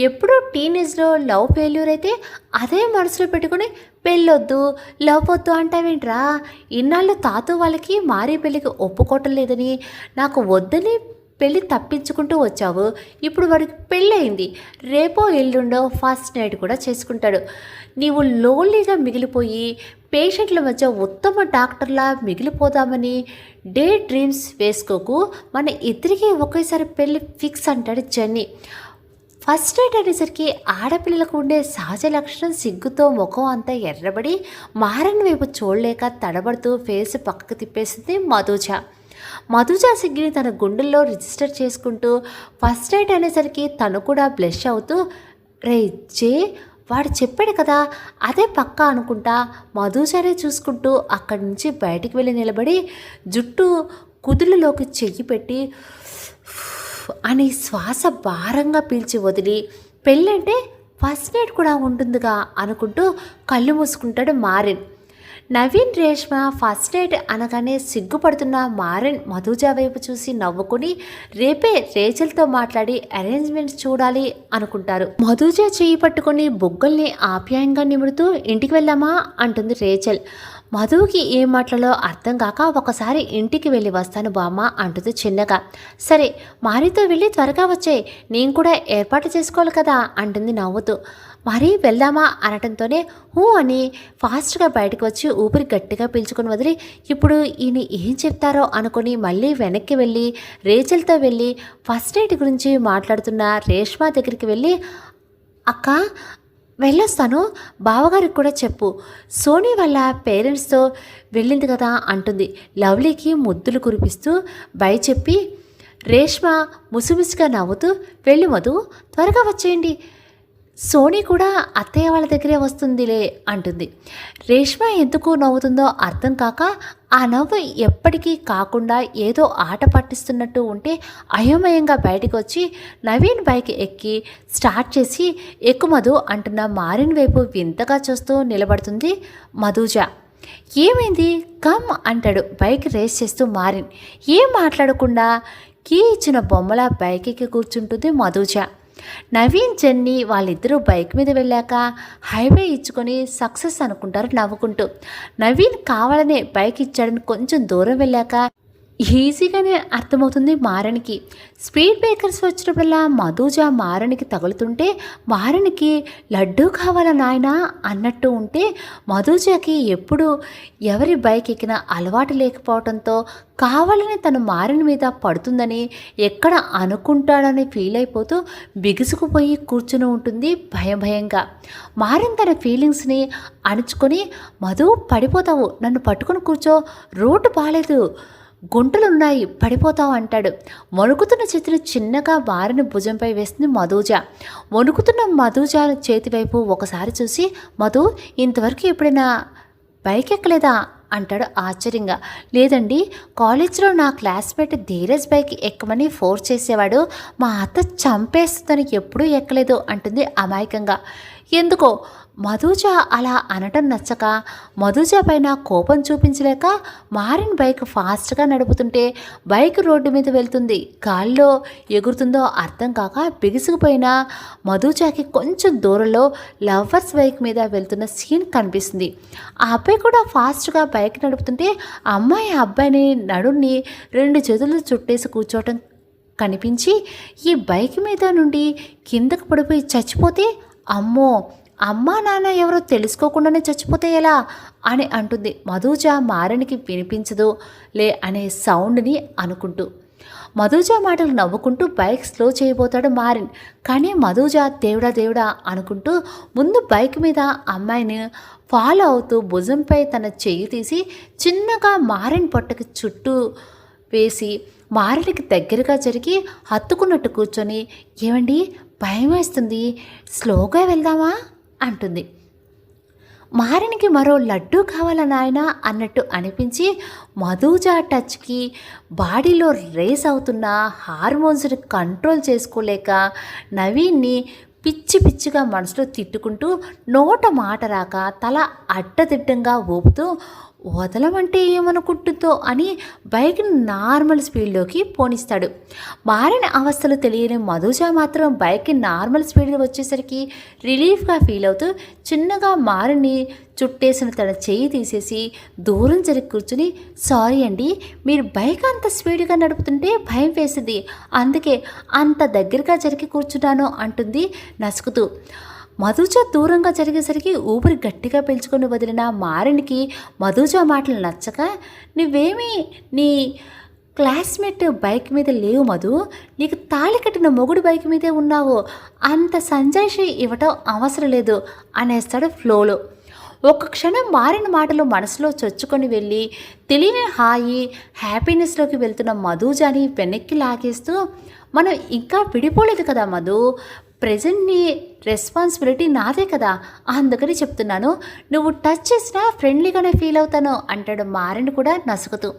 ఎప్పుడూ టీనేజ్లో లవ్ ఫెయిల్యూర్ అయితే అదే మనసులో పెట్టుకుని పెళ్ళొద్దు లవ్ వద్దు అంటావేంట్రా, ఇన్నాళ్ళు తాతూ వాళ్ళకి మారీ పెళ్ళికి ఒప్పుకోవటం లేదని, నాకు వద్దని పెళ్ళి తప్పించుకుంటూ వచ్చావు, ఇప్పుడు వాడికి పెళ్ళి అయింది, రేపో ఎల్లుండో ఫస్ట్ నైట్ కూడా చేసుకుంటాడు. నీవు లోన్లీగా మిగిలిపోయి పేషెంట్ల మధ్య ఉత్తమ డాక్టర్లా మిగిలిపోదామని డే డ్రీమ్స్ వేసుకోకు, మన ఇద్దరికి ఒకేసారి పెళ్ళి ఫిక్స్ అంటాడు జెన్నీ. ఫస్ట్ నైట్ అనేసరికి ఆడపిల్లలకు ఉండే సహజ లక్షణం సిగ్గుతో ముఖం అంతా ఎర్రబడి మారని వైపు చూడలేక తడబడుతూ ఫేస్ పక్కకు తిప్పేసింది మధుజ. మధుజ సిగ్గిని తన గుండెల్లో రిజిస్టర్ చేసుకుంటూ ఫస్ట్ నైట్ అనేసరికి తను కూడా బ్లష్ అవుతూ, రే జే వాడు చెప్పాడు కదా అదే పక్కా అనుకుంటా మధుజానే చూసుకుంటూ అక్కడి నుంచి బయటికి వెళ్ళి నిలబడి జుట్టు కుదుళ్ళలోకి చెయ్యి పెట్టి అని శ్వాస భారంగా పీల్చి వదిలి, పెళ్ళంటే ఫస్ట్ నైట్ కూడా ఉంటుందిగా అనుకుంటూ కళ్ళు మూసుకుంటాడు మారిన్. నవీన్ రేష్మ ఫస్ట్ నైట్ అనగానే సిగ్గుపడుతున్న మారిన్ మధుజ వైపు చూసి నవ్వుకుని రేపే రేచల్తో మాట్లాడి అరేంజ్మెంట్స్ చూడాలి అనుకుంటారు. మధుజ చేయి పట్టుకుని బుగ్గల్ని ఆప్యాయంగా నిమురుతూ ఇంటికి వెళ్దామా అంటుంది రేచల్. మధుకి ఏం మాటలో అర్థం కాక ఒకసారి ఇంటికి వెళ్ళి వస్తాను బామ్మ అంటుంది చిన్నగా. సరే మారితో వెళ్ళి త్వరగా వచ్చాయి, నేను కూడా ఏర్పాటు చేసుకోవాలి కదా అంటుంది నవ్వుతూ. మరీ వెళ్దామా అనటంతోనే అని ఫాస్ట్గా బయటకు వచ్చి ఊపిరి గట్టిగా పీల్చుకొని వదిలి, ఇప్పుడు ఈయన ఏం చెప్తారో అనుకుని మళ్ళీ వెనక్కి వెళ్ళి రేచల్తో వెళ్ళి ఫస్ట్ నైట్ గురించి మాట్లాడుతున్న రేష్మ దగ్గరికి వెళ్ళి, అక్క వెళ్ళొస్తాను, బావగారికి కూడా చెప్పు, సోనీ వాళ్ళ పేరెంట్స్తో వెళ్ళింది కదా అంటుంది లవ్లీకి ముద్దులు కురిపిస్తూ. బై చెప్పి రేష్మ ముసిముసిగా నవ్వుతూ, వెళ్ళి మధు త్వరగా వచ్చేయండి, సోనీ కూడా అత్తయ్య వాళ్ళ దగ్గరే వస్తుందిలే అంటుంది. రేష్మ ఎందుకు నవ్వుతుందో అర్థం కాక ఆ నవ్వు ఎప్పటికీ కాకుండా ఏదో ఆట పట్టిస్తున్నట్టు ఉంటే అయోమయంగా బయటకు వచ్చి నవీన్ బైక్ ఎక్కి స్టార్ట్ చేసి ఎక్కుమధు అంటున్న మారిన్ వైపు వింతగా చూస్తూ నిలబడుతుంది మధుజ. ఏమైంది కమ్ అంటాడు బైక్ రేస్ చేస్తూ మారిన్. ఏం మాట్లాడకుండా కీ ఇచ్చిన బొమ్మల బైక్ ఎక్కి కూర్చుంటుంది మధుజ. నవీన్ జెన్నీ వాళ్ళిద్దరూ బైక్ మీద వెళ్ళాక హైవే ఇచ్చుకొని సక్సెస్ అనుకుంటారు నవ్వుకుంటూ. నవీన్ కావాలనే బైక్ ఇచ్చాడని కొంచెం దూరం వెళ్ళాక ఈజీగానే అర్థమవుతుంది మారనికి. స్పీడ్ బ్రేకర్స్ వచ్చినప్పుడల్లా మధుజ మారనికి తగులుతుంటే మారనికి లడ్డూ కావాలా నాయనా అన్నట్టు ఉంటే మధుజకి ఎప్పుడు ఎవరి బైక్ ఎక్కినా అలవాటు లేకపోవడంతో కావాలని తను మారని మీద పడుతుందని ఎక్కడ అనుకుంటాడని ఫీల్ అయిపోతూ బిగుసుకుపోయి కూర్చుని ఉంటుంది భయంగా. మారన్ తన ఫీలింగ్స్ని అణుచుకొని, మధు పడిపోతావు, నన్ను పట్టుకొని కూర్చో, రోడ్డు బాగాలేదు, గుంటలున్నాయి, పడిపోతావు అంటాడు. వణుకుతున్న చేతిని చిన్నగా మారిన భుజంపై వేస్తుంది మధుజ. వణుకుతున్న మధుజ చేతి వైపు ఒకసారి చూసి, మధు ఇంతవరకు ఎప్పుడైనా బైక్ ఎక్కలేదా అంటాడు ఆశ్చర్యంగా. లేదండి, కాలేజ్లో నా క్లాస్మేట్ ధీరజ్ బైక్ ఎక్కమని ఫోర్స్ చేసేవాడు, మా అత్త చంపేస్తుందని ఎప్పుడూ ఎక్కలేదు అంటుంది అమాయకంగా. ఎందుకో మధుజ అలా అనటం నచ్చక మధుజ పైన కోపం చూపించలేక మారిన్ బైక్ ఫాస్ట్గా నడుపుతుంటే బైక్ రోడ్డు మీద వెళ్తుంది, గాల్లో ఎగురుతుందో అర్థం కాక బిగుసుకుపోయిన మధుజకి కొంచెం దూరంలో లవర్స్ బైక్ మీద వెళ్తున్న సీన్ కనిపిస్తుంది. ఆ అబ్బాయి కూడా ఫాస్ట్గా బైక్ నడుపుతుంటే అమ్మాయి అబ్బాయిని నడున్ని 2 చేతులు చుట్టేసి కూర్చోవటం కనిపించి, ఈ బైక్ మీద నుండి కిందకు పడిపోయి చచ్చిపోతే అమ్మో అమ్మా నాన్న ఎవరో తెలుసుకోకుండానే చచ్చిపోతే ఎలా అని అంటుంది. మధుజ మారనికి వినిపించదు లే అనే సౌండ్ని అనుకుంటూ. మధుజ మాటలు నవ్వుకుంటూ బైక్ స్లో చేయబోతాడు మారిన్. కానీ మధుజ దేవుడా దేవుడా అనుకుంటూ ముందు బైక్ మీద అమ్మాయిని ఫాలో అవుతూ భుజంపై తన చెయ్యి తీసి చిన్నగా మారిన్ పొట్టకి చుట్టూ వేసి మారినికి దగ్గరగా జరిగి హత్తుకున్నట్టు కూర్చొని, ఏమండి భయం వేస్తుంది, స్లోగా వెళ్దామా అంటుంది. మారినికి మరో లడ్డూ కావాలా నాయనా అన్నట్టు అనిపించి మధుజ టచ్కి బాడీలో రేస్ అవుతున్న హార్మోన్స్ని కంట్రోల్ చేసుకోలేక నవీన్ని పిచ్చి పిచ్చిగా మనసులో తిట్టుకుంటూ నోట మాట రాక తల అడ్డదిడ్డంగా ఊపుతూ వదలమంటే ఏమనుకుంటుందో అని బైక్ని నార్మల్ స్పీడ్లోకి పోనిస్తాడు. మారిన అవస్థలు తెలియని మధుజ మాత్రం బైక్కి నార్మల్ స్పీడ్లో వచ్చేసరికి రిలీఫ్గా ఫీల్ అవుతూ చిన్నగా మారిని చుట్టేసిన తన చెయ్యి తీసేసి దూరం జరిగి కూర్చుని, సారీ అండి, మీరు బైక్ అంత స్పీడ్గా నడుపుతుంటే భయం వేసింది, అందుకే అంత దగ్గరగా జరిగి కూర్చున్నాను అంటుంది నసుకుతూ. మధుజ దూరంగా జరిగేసరికి ఊపిరి గట్టిగా పీల్చుకొని వదిలిన మారినికి మధుజ మాటలు నచ్చక, నువ్వేమీ నీ క్లాస్మేట్ బైక్ మీద లేవు మధు, నీకు తాళి కట్టిన మొగుడు బైక్ మీదే ఉన్నావు, అంత సంజాయిషి ఇవ్వటం అవసరం లేదు అనేస్తాడు ఫ్లోలో. ఒక్క క్షణం మారిన మాటలు మనసులో చొచ్చుకొని వెళ్ళి తెలియని హాయి హ్యాపీనెస్లోకి వెళ్తున్న మధుజాని వెనక్కి లాగేస్తూ, మనం ఇంకా విడిపోలేదు కదా మధు, ప్రెజెంట్ నీ రెస్పాన్సిబిలిటీ నాదే కదా, అందుకని చెప్తున్నాను, నువ్వు టచ్ చేసినా ఫ్రెండ్లీగానే ఫీల్ అవుతాను అంటాడు మారిన్ కూడా నసుకుతూ.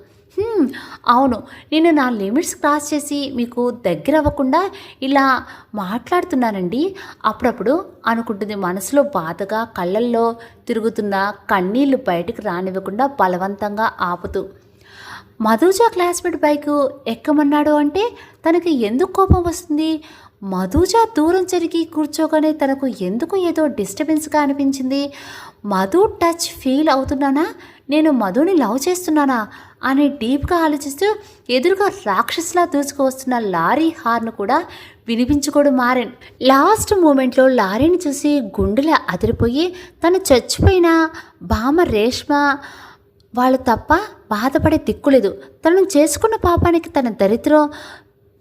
అవును, నేను నా లిమిట్స్ క్రాస్ చేసి మీకు దగ్గర అవ్వకుండా ఇలా మాట్లాడుతున్నానండి అప్పుడప్పుడు అనుకుంటుంది మనసులో బాధగా, కళ్ళల్లో తిరుగుతున్న కన్నీళ్లు బయటకు రానివ్వకుండా బలవంతంగా ఆపుతూ. మధుజ క్లాస్మేట్ బైకు ఎక్కమన్నాడు అంటే తనకి ఎందుకు కోపం వస్తుంది? మధుజ దూరం జరిగి కూర్చోగానే తనకు ఎందుకు ఏదో డిస్టర్బెన్స్గా అనిపించింది? మధు టచ్ ఫీల్ అవుతున్నానా, నేను మధుని లవ్ చేస్తున్నానా అని డీప్గా ఆలోచిస్తూ ఎదురుగా రాక్షసులా దూసుకు లారీ హార్న్ కూడా వినిపించుకోడు మారిన్. లాస్ట్ మూమెంట్లో లారీని చూసి గుండెల అదిరిపోయి తను చచ్చిపోయిన బామ్మ రేష్మ వాళ్ళు తప్ప బాధపడే దిక్కులేదు. తనను చేసుకున్న పాపానికి తన దరిద్రం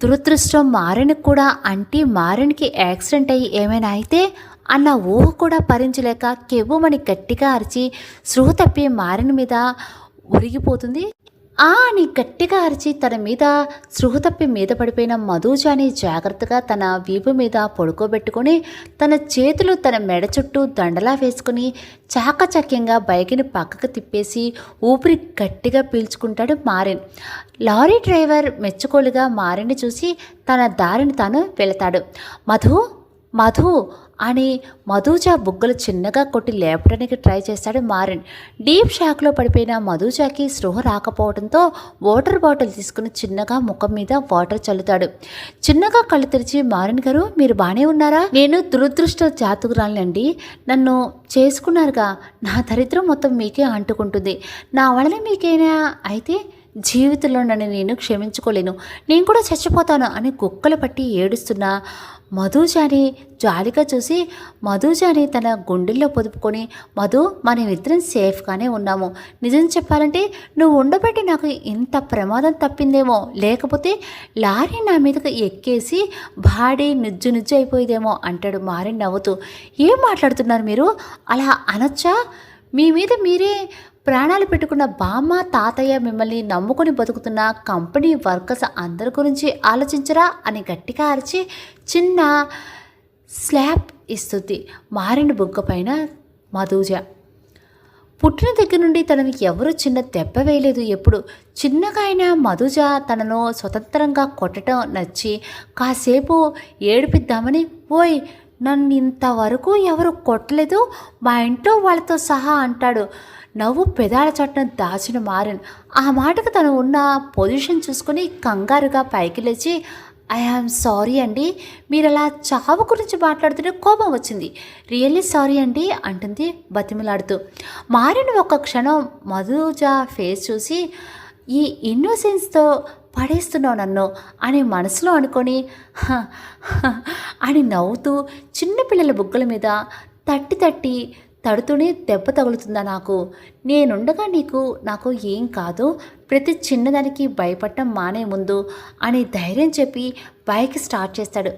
దురదృష్టం మారినికి కూడా అంటి మారినికి యాక్సిడెంట్ అయ్యి ఏమైనా అయితే అన్న ఊహ కూడా భరించలేక కెవ్వుమని గట్టిగా అరిచి స్పృహ తప్పి మారిన మీద ఉరిగిపోతుంది. అని గట్టిగా అరిచి తన మీద స్పృహ తప్పి మీద పడిపోయిన మధుజాని జాగ్రత్తగా తన వీపు మీద పడుకోబెట్టుకొని తన చేతులు తన మెడ చుట్టూ దండలా వేసుకుని చాకచక్యంగా బైక్ని పక్కకు తిప్పేసి ఊపిరి గట్టిగా పీల్చుకుంటాడు మారిన్. లారీ డ్రైవర్ మెచ్చుకోలుగా మారిన్ని చూసి తన దారిని తాను వెళతాడు. మధు మధు అని మధుజ బుగ్గలు చిన్నగా కొట్టి లేపడానికి ట్రై చేస్తాడు మారిన్. డీప్ షాక్లో పడిపోయిన మధుజాకి స్పృహ రాకపోవడంతో వాటర్ బాటిల్ తీసుకుని చిన్నగా ముఖం మీద వాటర్ చల్లుతాడు. చిన్నగా కళ్ళు తెరిచి, మారిన్ గారు మీరు బాగానే ఉన్నారా? నేను దురదృష్ట జాతకురాలండి, నన్ను చేసుకున్నారుగా, నా దరిద్రం మొత్తం మీకే అంటుకుంటుంది, నా వలన మీకేనా అయితే జీవితంలో నన్ను నేను క్షమించుకోలేను, నేను కూడా చచ్చిపోతాను అని కుక్కలు పట్టి ఏడుస్తున్న మధుజాని జాలిగా చూసి మధుజాని తన గుండెల్లో పొదుపుకొని, మధు మనమిద్దరం సేఫ్గానే ఉన్నాము, నిజం చెప్పాలంటే నువ్వు ఉండబట్టి నాకు ఇంత ప్రమాదం తప్పిందేమో, లేకపోతే లారీ నా మీదకు ఎక్కేసి బాడీ నుజ్జు నుజ్జు అయిపోయేదేమో అంటాడు మారిన్ నవ్వుతూ. ఏం మాట్లాడుతున్నారు మీరు, అలా అనొచ్చా? మీ మీద మీరే ప్రాణాలు పెట్టుకున్న బామ్మ తాతయ్య మిమ్మల్ని నమ్ముకొని బతుకుతున్న కంపెనీ వర్కర్స్ అందరి గురించి ఆలోచించరా అని గట్టిగా అరిచి చిన్న స్లాప్ ఇస్తుంది మారిన బుగ్గ పైన మధుజ. పుట్టిన దగ్గర నుండి తనని ఎవరు చిన్న దెబ్బ వేయలేదు ఎప్పుడు. చిన్నగా అయిన మధుజ తనను స్వతంత్రంగా కొట్టడం నచ్చి కాసేపు ఏడిపిద్దామని, ఓయ్ నన్ను ఇంతవరకు ఎవరు కొట్టలేదు మా ఇంట్లో వాళ్ళతో సహా అంటాడు. నవ్వు పెదాల చట్టం దాచిన మారిన్ ఆ మాటకు తను ఉన్న పొజిషన్ చూసుకుని కంగారుగా పైకి లేచి, ఐ యామ్ సారీ అండి, మీరు అలా చావు గురించి మాట్లాడుతుంటే కోపం వచ్చింది, రియల్లీ సారీ అండి అంటుంది బతిమలాడుతూ. మారిన్ ఒక్క క్షణం మధుజ ఫేస్ చూసి, ఈ ఇన్నోసెన్స్తో పడేస్తున్నావు నన్ను అని మనసులో అనుకొని అని నవ్వుతూ చిన్నపిల్లల బుగ్గల మీద తట్టి తట్టి తడుతూనే దెబ్బ తగులుతుందా నాకు? నేనుండగా నాకు ఏం కాదు. ప్రతి చిన్నదానికి భయపడటం మానే ముందు అని ధైర్యం చెప్పి బైక్ స్టార్ట్ చేస్తాడు.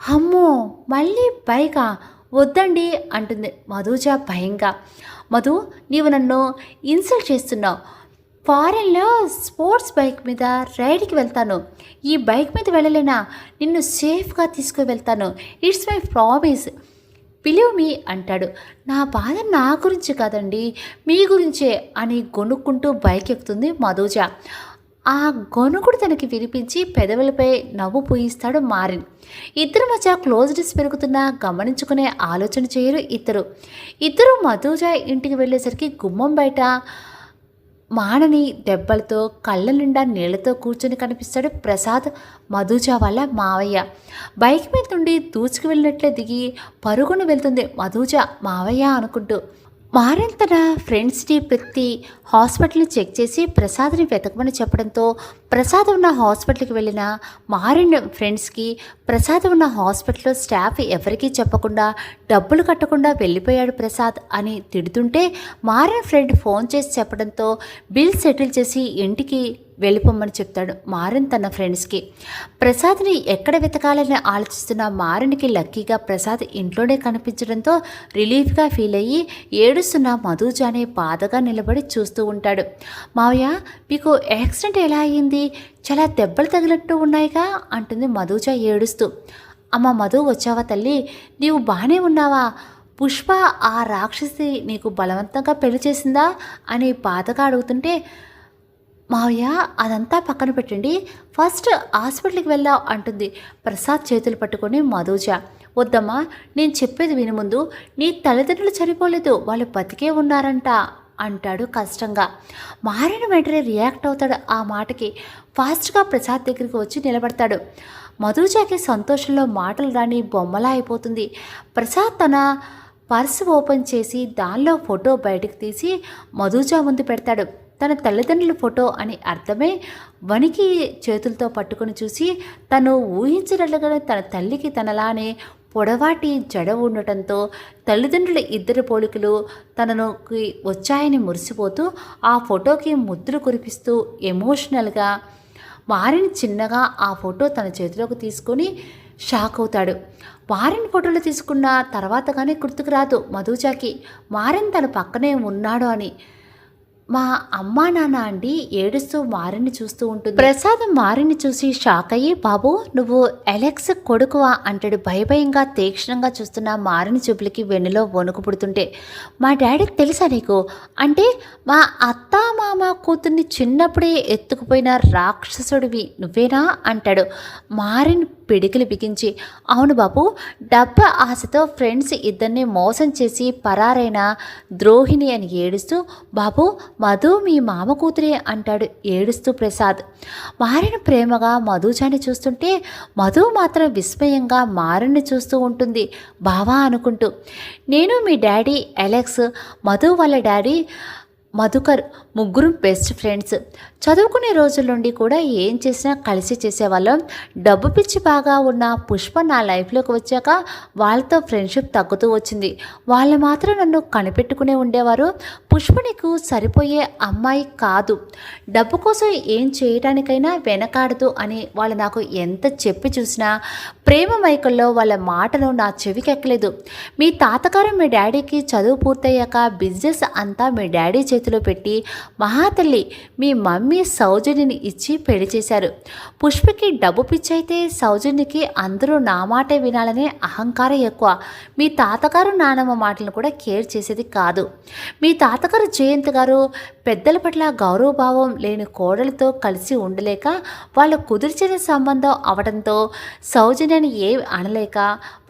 అమ్మో! మళ్ళీ బైకా? వద్దండి అంటుంది మధుజ భయంగా. మధు, నీవు నన్ను ఇన్సల్ట్ చేస్తున్నావు. ఫారెన్లో స్పోర్ట్స్ బైక్ మీద రైడ్కి వెళ్తాను. ఈ బైక్ మీద వెళ్ళలేనా? నిన్ను సేఫ్గా తీసుకువెళ్తాను. It's my promise, believe me అంటాడు. నా బాధ నా గురించి కాదండి, మీ గురించే అని గొనుక్కుంటూ బైక్ ఎక్కుతుంది మధుజ. ఆ గొనుగుడు తనకి వినిపించి పెదవులపై నవ్వు పూయిస్తాడు మారిన్. ఇద్దరు మధ్య క్లోజ్నెస్ పెరుగుతున్నా గమనించుకునే ఆలోచన చేయరు ఇద్దరు మధుజ ఇంటికి వెళ్ళేసరికి గుమ్మం బయట మానని దెబ్బలతో కళ్ళ నిండా నీళ్లతో కూర్చొని కనిపిస్తాడు ప్రసాద్, మధుజ వాళ్ళ మావయ్య. బైక్ మీద నుండి దూచుకు వెళ్ళినట్లే దిగి పరుగున వెళ్తుంది మధుజ మావయ్య అనుకుంటూ. మారిన్ తన ఫ్రెండ్స్ని ప్రతి హాస్పిటల్ని చెక్ చేసి ప్రసాద్ని వెతకమని చెప్పడంతో ప్రసాద్ ఉన్న హాస్పిటల్కి వెళ్ళిన మారిన్ ఫ్రెండ్స్కి ప్రసాద్ ఉన్న హాస్పిటల్లో స్టాఫ్ ఎవరికీ చెప్పకుండా డబ్బులు కట్టకుండా వెళ్ళిపోయాడు ప్రసాద్ అని తిడుతుంటే మారిన్ ఫ్రెండ్ ఫోన్ చేసి చెప్పడంతో బిల్ సెటిల్ చేసి ఇంటికి వెళ్ళిపోమ్మని చెప్తాడు మారిన్ తన ఫ్రెండ్స్కి. ప్రసాద్ని ఎక్కడ వెతకాలని ఆలోచిస్తున్న మారిన్కి లక్కీగా ప్రసాద్ ఇంట్లోనే కనిపించడంతో రిలీఫ్గా ఫీల్ అయ్యి ఏడుస్తున్న మధుజానే బాధగా నిలబడి చూస్తూ ఉంటాడు. మావయ్య, మీకు యాక్సిడెంట్ ఎలా అయ్యింది? చాలా దెబ్బలు తగిలినట్టు ఉన్నాయిగా అంటుంది మధుజ ఏడుస్తూ. అమ్మ మధు, వచ్చావా తల్లి? నీవు బాగానే ఉన్నావా? పుష్ప ఆ రాక్షసి నీకు బలవంతంగా పెళ్లి చేసిందా అని బాధగా అడుగుతుంటే, మావయ్య అదంతా పక్కన పెట్టండి, ఫస్ట్ హాస్పిటల్కి వెళ్ళావు అంటుంది ప్రసాద్ చేతులు పట్టుకొని మధుజ. వద్దమ్మా, నేను చెప్పేది విని ముందు. నీ తల్లిదండ్రులు చనిపోలేదు, వాళ్ళు బతికే ఉన్నారంట అంటాడు కష్టంగా. మారిన వెంటనే రియాక్ట్ అవుతాడు ఆ మాటకి. ఫాస్ట్గా ప్రసాద్ దగ్గరికి వచ్చి నిలబడతాడు. మధుజాకి సంతోషంలో మాటలు రాని బొమ్మలా అయిపోతుంది. ప్రసాద్ తన పర్స్ ఓపెన్ చేసి దానిలో ఫోటో బయటకు తీసి మధుజ ముందు పెడతాడు. తన తల్లిదండ్రుల ఫోటో అని అర్థమే వణికి చేతులతో పట్టుకొని చూసి తను ఊహించినట్లుగానే తన తల్లికి తనలానే పొడవాటి జడ ఉండటంతో తల్లిదండ్రుల ఇద్దరు పోలికలు తనకి వచ్చాయని మురిసిపోతూ ఆ ఫోటోకి ముద్దులు కురిపిస్తూ ఎమోషనల్గా మారిన్ చిన్నగా ఆ ఫోటో తన చేతిలోకి తీసుకొని షాక్ అవుతాడు. మారిన్ ఫోటోలు తీసుకున్న తర్వాత కానీ గుర్తుకు రాదు మధుజాకి మారిన్ తన పక్కనే ఉన్నాడు అని. మా అమ్మా నాన్న అండి ఏడుస్తూ మారిని చూస్తూ ఉంటుంది. ప్రసాద్ మారిని చూసి షాక్ అయ్యి, బాబు నువ్వు అలెక్స్ కొడుకువా అంటాడు భయభయంగా తీక్షణంగా చూస్తున్న మారిని చూపులకి వెన్నులో వణుకు పుడుతుంటే. మా డాడీకి తెలుసా నీకు? అంటే మా అత్త మామ కూతుర్ని చిన్నప్పుడే ఎత్తుకుపోయిన రాక్షసుడివి నువ్వేనా అంటాడు మారిన్ పిడికిలు బిగించి. అవును బాబు, డబ్బు ఆశతో ఫ్రెండ్స్ ఇద్దరిని మోసం చేసి పరారైన ద్రోహిణి అని ఏడుస్తూ, బాబు మధు మీ మామ కూతురే అంటాడు ఏడుస్తూ ప్రసాద్. మారిన ప్రేమగా మధుజాని చూస్తుంటే మధు మాత్రం విస్మయంగా మారిని చూస్తూ ఉంటుంది బావా అనుకుంటూ. నేను మీ డాడీ అలెక్స్, మధు వాళ్ళ డాడీ మధుకర్ ముగ్గురు బెస్ట్ ఫ్రెండ్స్. చదువుకునే రోజుల నుండి కూడా ఏం చేసినా కలిసి చేసేవాళ్ళం. డబ్బు పిచ్చి బాగా ఉన్న పుష్ప నా లైఫ్లోకి వచ్చాక వాళ్ళతో ఫ్రెండ్షిప్ తగ్గుతూ వచ్చింది. వాళ్ళు మాత్రం నన్ను కనిపెట్టుకునే ఉండేవారు. పుష్ప నీకు సరిపోయే అమ్మాయి కాదు, డబ్బు కోసం ఏం చేయడానికైనా వెనకాడదు అని వాళ్ళు నాకు ఎంత చెప్పి చూసినా ప్రేమ మైకల్లో వాళ్ళ మాటలు నా చెవికెక్కలేదు. మీ తాతగారు మీ డాడీకి చదువు పూర్తయ్యాక బిజినెస్ అంతా మీ డాడీ చేతిలో పెట్టి మహాతల్లి మీ మమ్మీ సౌజన్యని ఇచ్చి పెళ్లి చేశారు. పుష్పకి డబ్బు పిచ్చైతే సౌజన్యకి అందరూ నా మాటే వినాలనే అహంకారం ఎక్కువ. మీ తాతగారు నానమ్మ మాటలను కూడా కేర్ చేసేది కాదు. మీ తాతగారు జయంత్ గారు పెద్దల పట్ల గౌరవభావం లేని కోడలతో కలిసి ఉండలేక వాళ్ళు కుదిర్చిన సంబంధం అవడంతో సౌజన్యని ఏం అనలేక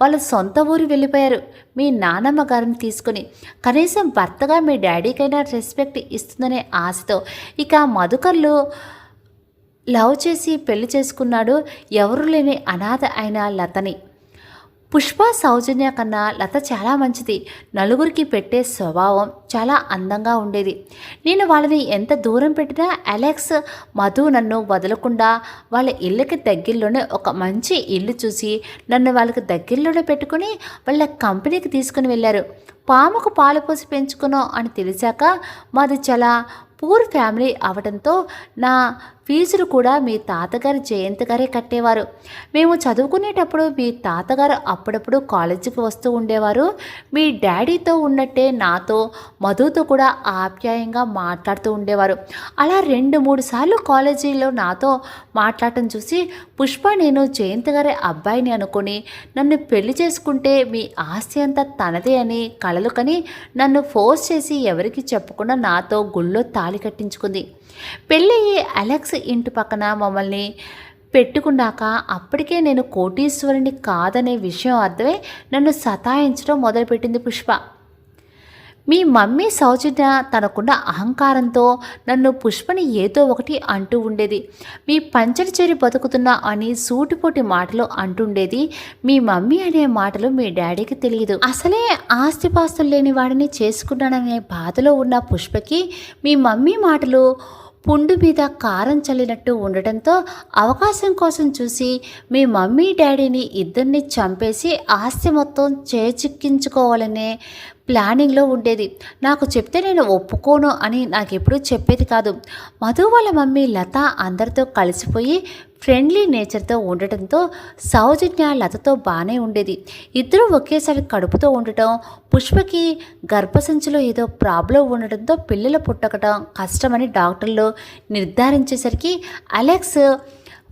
వాళ్ళ సొంత ఊరు వెళ్ళిపోయారు మీ నానమ్మ గారిని తీసుకుని. కనీసం భర్తగా మీ డాడీకైనా రెస్పెక్ట్ ఇస్తుందనే ఆశతో. ఇక మధుకర్లు లవ్ చేసి పెళ్లి చేసుకున్నాడు ఎవరు లేని అనాథ అయిన లతని. పుష్ప సౌజన్య కన్నా లత చాలా మంచిది. నలుగురికి పెట్టే స్వభావం చాలా అందంగా ఉండేది. నేను వాళ్ళని ఎంత దూరం పెట్టినా అలెక్స్, మధు నన్ను వదలకుండా వాళ్ళ ఇళ్ళకి దగ్గరలోనే ఒక మంచి ఇల్లు చూసి నన్ను వాళ్ళకి దగ్గరలోనే పెట్టుకుని వాళ్ళ కంపెనీకి తీసుకుని వెళ్ళారు. పాముకు పాలు పోసి పెంచుకున్నాం అని తెలిసాక మాది చాలా పూర్ ఫ్యామిలీ అవడంతో నా ఫీజులు కూడా మీ తాతగారు జయంత్ గారే కట్టేవారు. మేము చదువుకునేటప్పుడు మీ తాతగారు అప్పుడప్పుడు కాలేజీకి వస్తూ ఉండేవారు. మీ డాడీతో ఉన్నట్టే నాతో, మధుతో కూడా ఆప్యాయంగా మాట్లాడుతూ ఉండేవారు. అలా 2-3 సార్లు కాలేజీలో నాతో మాట్లాడటం చూసి పుష్ప నేను జయంత్ గారి అబ్బాయిని అనుకుని నన్ను పెళ్లి చేసుకుంటే మీ ఆస్తి అంతా తనదే అని కలలు కని నన్ను ఫోర్స్ చేసి ఎవరికి చెప్పకుండా నాతో గుళ్ళో తాళి కట్టించుకుంది. పెళ్ళి అలెక్స్ ఇంటి పక్కన మమ్మల్ని పెట్టుకున్నాక అప్పటికే నేను కోటీశ్వరుని కాదనే విషయం అర్థమై నన్ను సతాయించడం మొదలుపెట్టింది పుష్ప. మీ మమ్మీ సౌజన్య తనకున్న అహంకారంతో నన్ను పుష్పని ఏదో ఒకటి అంటూ ఉండేది. మీ పంచడి చేరి బతుకుతున్నా అని సూటిపోటి మాటలు అంటుండేది. మీ మమ్మీ అనే మాటలు మీ డాడీకి తెలియదు. అసలే ఆస్తిపాస్తులు లేని వాడిని చేసుకున్నాననే బాధలో ఉన్న పుష్పకి మీ మమ్మీ మాటలు పుండు మీద కారం చల్లినట్టు ఉండటంతో అవకాశం కోసం చూసి మీ మమ్మీ డాడీని ఇద్దరిని చంపేసి ఆస్తి మొత్తం చేజిక్కించుకోవాలనే ప్లానింగ్లో ఉండేది. నాకు చెప్తే నేను ఒప్పుకోను అని నాకు ఎప్పుడూ చెప్పేది కాదు. మధు వాళ్ళ మమ్మీ లత అందరితో కలిసిపోయి ఫ్రెండ్లీ నేచర్తో ఉండటంతో సౌజన్య లతతో బాగానే ఉండేది. ఇద్దరూ ఒకేసారి కడుపుతో ఉండటం, పుష్పకి గర్భసంచిలో ఏదో ప్రాబ్లం ఉండటంతో పిల్లలు పుట్టకటం కష్టమని డాక్టర్లు నిర్ధారించేసరికి అలెక్స్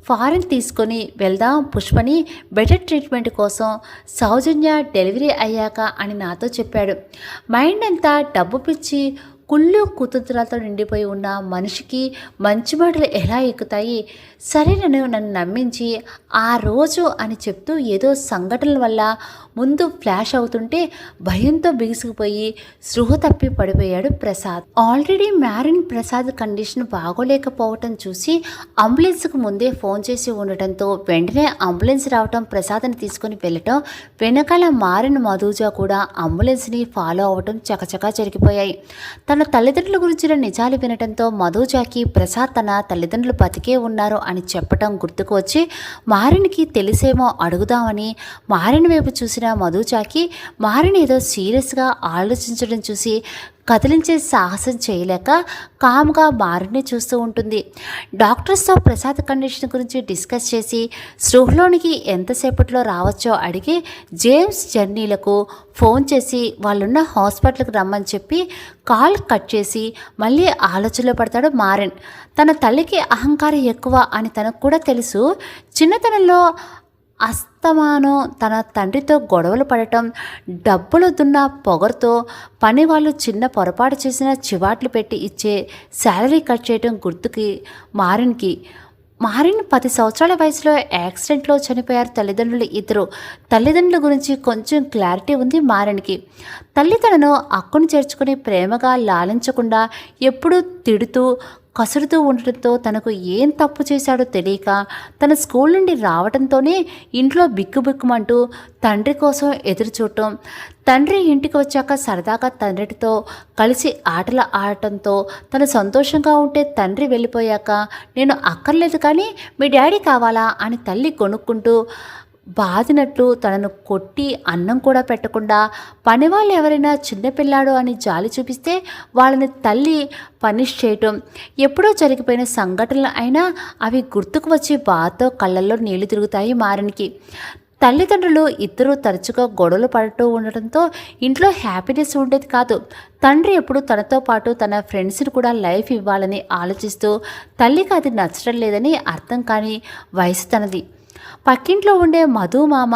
ఫారెన్ తీసుకొని వెళ్దాం పుష్పని బెటర్ ట్రీట్మెంట్ కోసం సౌజన్య డెలివరీ అయ్యాక అని నాతో చెప్పాడు. మైండ్ అంతా డబ్బు పిచ్చి కుళ్ళు కుతంత్రాలతో నిండిపోయి ఉన్న మనిషికి మంచి మాటలు ఎలా ఎక్కుతాయి? సరే నన్ను నమ్మించి ఆ రోజు అని చెప్తూ ఏదో సంఘటనల వల్ల ముందు ఫ్లాష్ అవుతుంటే భయంతో బిగుసుకుపోయి స్పృహ తప్పి పడిపోయాడు ప్రసాద్. ఆల్రెడీ మ్యారిన్ ప్రసాద్ కండిషన్ బాగోలేకపోవటం చూసి అంబులెన్స్కు ముందే ఫోన్ చేసి ఉండటంతో వెంటనే అంబులెన్స్ రావటం ప్రసాద్ని తీసుకుని వెళ్ళటం వెనకాల మారిన మధుజా కూడా అంబులెన్స్ని ఫాలో అవటం చకచకా జరిగిపోయాయి. తన తల్లిదండ్రుల గురించిన నిజాలు వినటంతో మధుజాకి ప్రసాద్ తన తల్లిదండ్రులు బతికే ఉన్నారు అని చెప్పటం గుర్తుకు వచ్చి మారిన్కి తెలిసేమో అడుగుదామని మారిన్ వైపు చూసిన మధుజాకి మారిన్ ఏదో సీరియస్గా ఆలోచించడం చూసి కదిలించే సాహసం చేయలేక కామ్గా మారిని చూస్తూ ఉంటుంది. డాక్టర్స్తో ప్రసాద్ కండిషన్ గురించి డిస్కస్ చేసి స్పృహలోనికి ఎంతసేపట్లో రావచ్చో అడిగి జేమ్స్ జర్నీలకు ఫోన్ చేసి వాళ్ళున్న హాస్పిటల్కి రమ్మని చెప్పి కాల్ కట్ చేసి మళ్ళీ ఆలోచనలో పడతాడు మారిన్. తన తల్లికి అహంకారం ఎక్కువ అని తనకు కూడా తెలుసు. చిన్నతనంలో అస్తమానం తన తండ్రితో గొడవలు పడటం, డబ్బులొద్దున్న పొగరుతో పని వాళ్ళు చిన్న పొరపాటు చేసిన చివాట్లు పెట్టి ఇచ్చే శాలరీ కట్ చేయడం గుర్తుకి మారిన్ 10 సంవత్సరాల వయసులో యాక్సిడెంట్లో చనిపోయారు తల్లిదండ్రులు ఇద్దరు. తల్లిదండ్రుల గురించి కొంచెం క్లారిటీ ఉంది మారిన్కి. తల్లి తనను అక్కును చేర్చుకుని ప్రేమగా లాలించకుండా ఎప్పుడూ తిడుతూ కసురుతూ ఉండటంతో తనకు ఏం తప్పు చేశాడో తెలియక తన స్కూల్ నుండి రావడంతోనే ఇంట్లో బిక్కుబిక్కుమంటూ తండ్రి కోసం ఎదురు చూడటం, తండ్రి ఇంటికి వచ్చాక సరదాగా తండ్రితో కలిసి ఆటలు ఆడటంతో తను సంతోషంగా ఉంటే తండ్రి వెళ్ళిపోయాక నేను అక్కర్లేదు కానీ మీ డాడీ కావాలా అని తల్లి కొనుక్కుంటూ బాధినట్లు తనను కొట్టి అన్నం కూడా పెట్టకుండా పనివాళ్ళు ఎవరైనా చిన్నపిల్లాడు అని జాలి చూపిస్తే వాళ్ళని తల్లి పనిష్ చేయటం, ఎప్పుడో జరిగిపోయిన సంఘటనలు అయినా అవి గుర్తుకు వచ్చి బాధతో కళ్ళల్లో నీళ్లు తిరుగుతాయి మారిన్కి. తల్లిదండ్రులు ఇద్దరూ తరచుగా గొడవలు పడుతూ ఉండటంతో ఇంట్లో హ్యాపీనెస్ ఉండేది కాదు. తండ్రి ఎప్పుడు తనతో పాటు తన ఫ్రెండ్స్ని కూడా లైఫ్ ఇవ్వాలని ఆలోచిస్తూ తల్లికి అది నచ్చడం లేదని అర్థం కాని వయసు తనది. పక్కింట్లో ఉండే మధు మామ